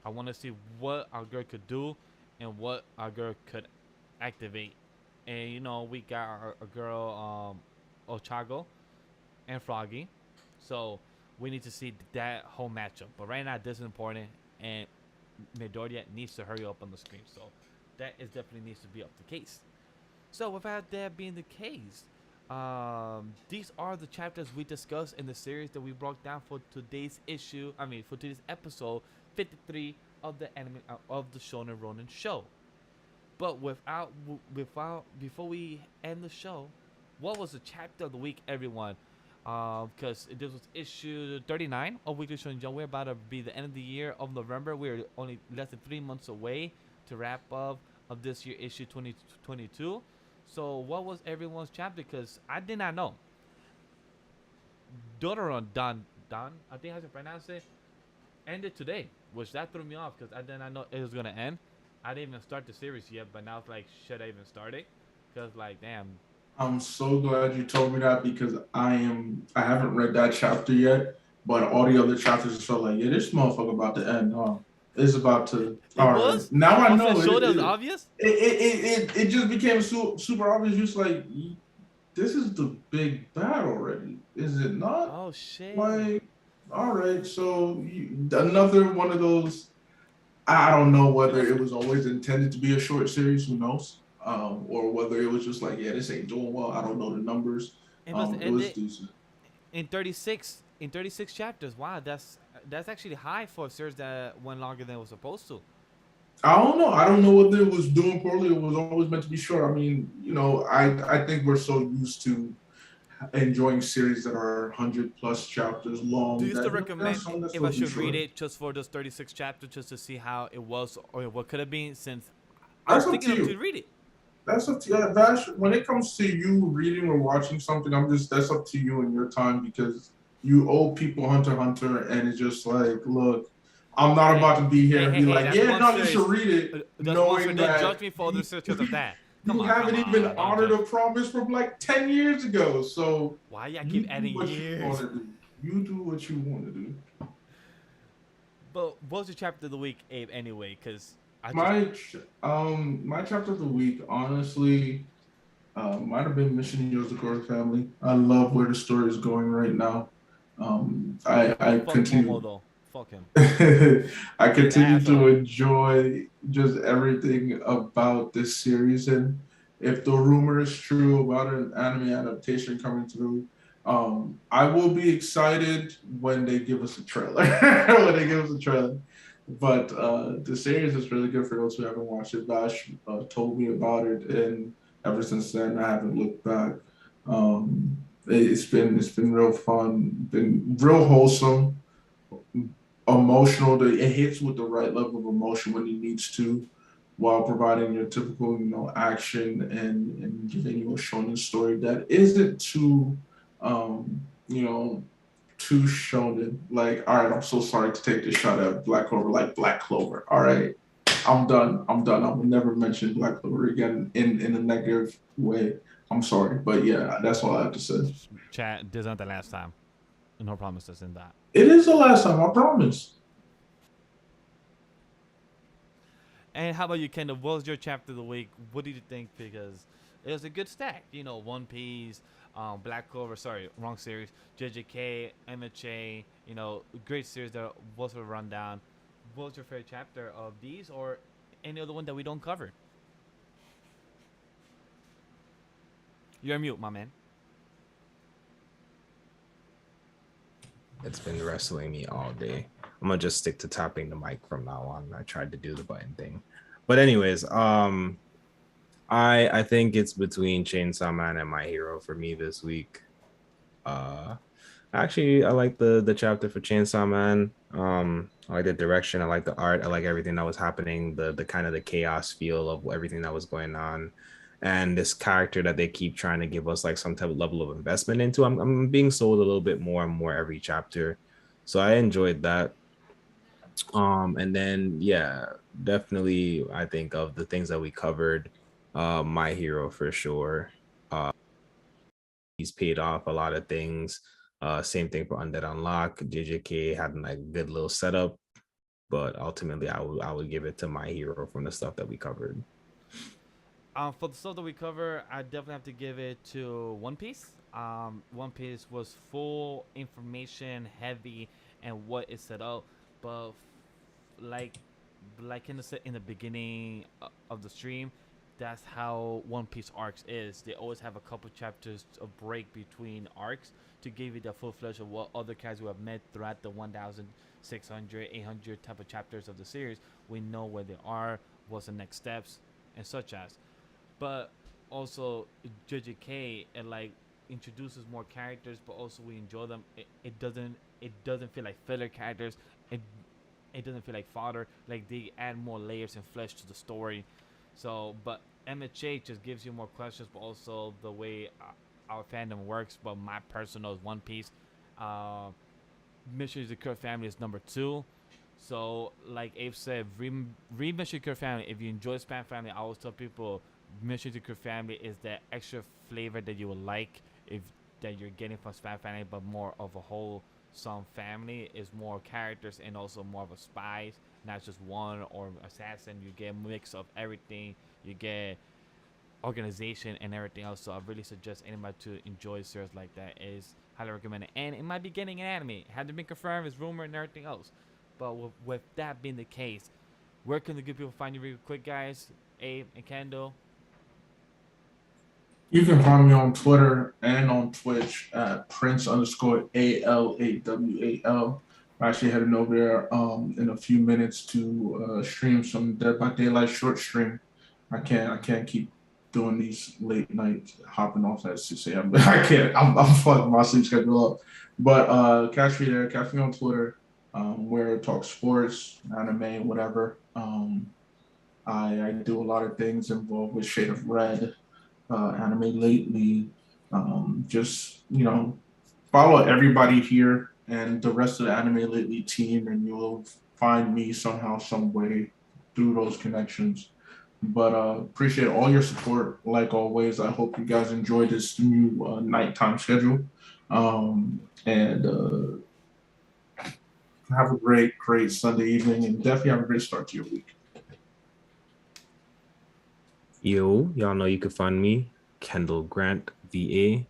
I want to see what our girl could do and what our girl could activate. And we got our girl Ochago and Froggy, so we need to see that whole matchup. But right now this is important, and Midoriya needs to hurry up on the screen, so that is definitely needs to be up the case. So without that being the case, these are the chapters we discussed in the series that we broke down for today's for today's episode 53 of the anime of the Shonen Ronin show. But before we end the show, what was the chapter of the week, everyone? Because this was issue 39 of Weekly Shonen Jump. We're about to be the end of the year of November. We're only less than 3 months away to wrap up of this year issue 2022. So what was everyone's chapter? Because I did not know. Dodoron Don, I think how to pronounce it, ended today, which that threw me off, because I did not know it was gonna end. I didn't even start the series yet, but now it's like, should I even start it? Because like, damn. I'm so glad you told me that, because I haven't read that chapter yet, but all the other chapters just felt like, yeah, this motherfucker about to end, huh? It's about to. All right. Now I know. It was obvious. It just became super obvious. Just like, this is the big battle already, is it not? Oh shit! Like, all right, so another one of those. I don't know whether it was always intended to be a short series. Who knows? Or whether it was just like, yeah, this ain't doing well. I don't know the numbers. It was decent. In 36 chapters. Wow, that's actually high for a series that went longer than it was supposed to. I don't know. I don't know whether it was doing poorly. It was always meant to be short. I mean, I think we're so used to enjoying series that are 100+ chapters long. Do you still recommend if I should read it just for those 36 chapters, just to see how it was or what could have been? Since I was thinking to read it. That's up to you, Vash. When it comes to you reading or watching something, that's up to you and your time, because you owe people Hunter x Hunter, and it's just like, look, I'm not about to be here and be like, yeah, no, you should read it, knowing that judge me for the searches of that. You haven't even honored a promise from like 10 years ago. So why y'all keep adding years? You do what you want to do. But what's your chapter of the week, Abe? Anyway, because my chapter of the week, honestly, Might have been Mission Yozakura Family. I love where the story is going right now. I Fuck Momo continue. though. Fuck him. I He's an continue to asshole. enjoy just everything about this series, and if the rumor is true about an anime adaptation coming through, I will be excited when they give us a trailer. When they give us a trailer. But the series is really good for those who haven't watched it. Vash told me about it, and ever since then, I haven't looked back. It's been real fun, been real wholesome, emotional. It hits with the right level of emotion when it needs to, while providing your typical, action and giving you a shonen story that isn't too, you know, too shonen. Like, all right, I'm so sorry to take this shot at Black Clover, like Black Clover. All right, I'm done. I'm done. I will never mention Black Clover again in a negative way. I'm sorry, but yeah, that's all I have to say. Chat, this isn't the last time. No promises in that. It is the last time, I promise. And how about you, Kendall? What was your chapter of the week? What did you think? Because it was a good stack. One Piece, Black Clover. Sorry, wrong series. JJK, MHA. Great series that was a rundown. What was your favorite chapter of these, or any other one that we don't cover? You're mute, my man. It's been wrestling me all day. I'm gonna just stick to tapping the mic from now on. I tried to do the button thing, but anyways, I think it's between Chainsaw Man and My Hero for me this week. Actually, I like the chapter for Chainsaw Man. I like the direction. I like the art. I like everything that was happening. The kind of the chaos feel of everything that was going on, and this character that they keep trying to give us like some type of level of investment into. I'm being sold a little bit more and more every chapter, so I enjoyed that. And then yeah, definitely I think of the things that we covered, My Hero for sure. He's paid off a lot of things. Same thing for Undead Unluck. JJK had like a good little setup, but ultimately I would give it to My Hero from the stuff that we covered. For the stuff that we cover, I definitely have to give it to One Piece. One Piece was full information heavy and what it set up, but like in the beginning of the stream, that's how One Piece arcs is. They always have a couple chapters of break between arcs to give you the full flesh of what other characters we have met throughout the 1,600, 800 type of chapters of the series. We know where they are, what's the next steps, and such as. But also JJK and like introduces more characters, but also we enjoy them. It doesn't feel like filler characters. It doesn't feel like fodder. Like they add more layers and flesh to the story. So, but MHA just gives you more questions, but also the way our fandom works. But my personal is One Piece. Uh, Mission to Cure Family is number 2. So, like Abe said, read Mission to Cure Family. If you enjoy Spam Family, I always tell people Mission to Cure Family is that extra flavor that you would like if that you're getting from Spam Family, but more of a wholesome family is more characters and also more of a spies, not just one or assassin. You get a mix of everything. You get organization and everything else. So I really suggest anybody to enjoy a series like that. Is highly recommended, and it might be getting an anime. Had to be confirmed, it's rumor and everything else. But with that being the case, where can the good people find you real quick, guys? Abe and Kendall. You can find me on Twitter and on Twitch at Prince_ALAWAL. I'm actually heading over there in a few minutes to stream some Dead by Daylight short stream. I can't keep doing these late nights hopping off at 6 a.m. I can't. I'm fucking my sleep schedule up. But catch me there. Catch me on Twitter, where I talk sports, anime, whatever. I do a lot of things involved with Shade of Red, anime lately. Just follow everybody here and the rest of the anime lately team, and you'll find me somehow, some way through those connections. But appreciate all your support, like always. I hope you guys enjoy this new nighttime schedule, and have a great Sunday evening, and definitely have a great start to your week. Y'all know you can find me Kendall Grant VA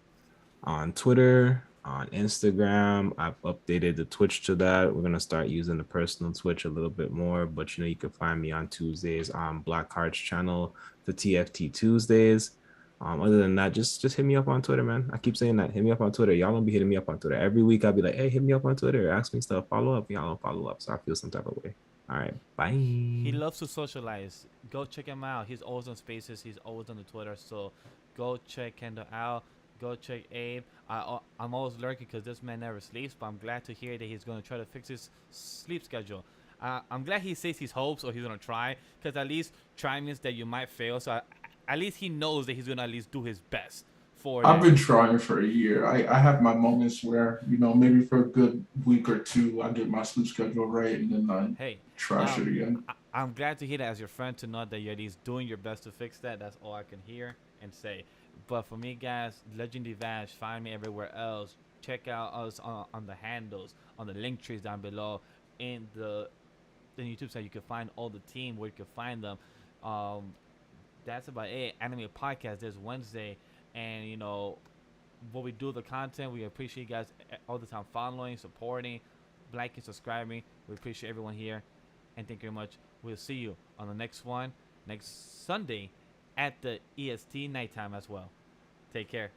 on Twitter, on Instagram. I've updated the Twitch to that. We're gonna start using the personal Twitch a little bit more, but you can find me on Tuesdays on Blackheart's channel, the TFT Tuesdays. Other than that, just hit me up on Twitter, man. I keep saying that. Hit me up on Twitter. Y'all don't be hitting me up on Twitter. Every week I'll be like, hey, hit me up on Twitter. Ask me stuff. Follow up. Y'all don't follow up. So I feel some type of way. All right. Bye. He loves to socialize. Go check him out. He's always on Spaces. He's always on the Twitter. So go check Kendall out. Go check Abe. I'm always lurking because this man never sleeps. But I'm glad to hear that he's going to try to fix his sleep schedule. I'm glad he says he hopes or he's going to try. Because at least try means that you might fail. So at least he knows that he's going to at least do his best. I've been trying for a year. I have my moments where, maybe for a good week or two, I get my sleep schedule right and then I trash it again. I'm glad to hear that as your friend, to know that you're at least doing your best to fix that. That's all I can hear and say. But for me, guys, Legendary Vash, find me everywhere else. Check out us on the handles, on the link trees down below. In the YouTube site, you can find all the team where you can find them. That's about it. Anime Podcast this Wednesday. And, what we do, the content, we appreciate you guys all the time following, supporting, liking, subscribing. We appreciate everyone here. And thank you very much. We'll see you on the next one, next Sunday at the EST nighttime as well. Take care.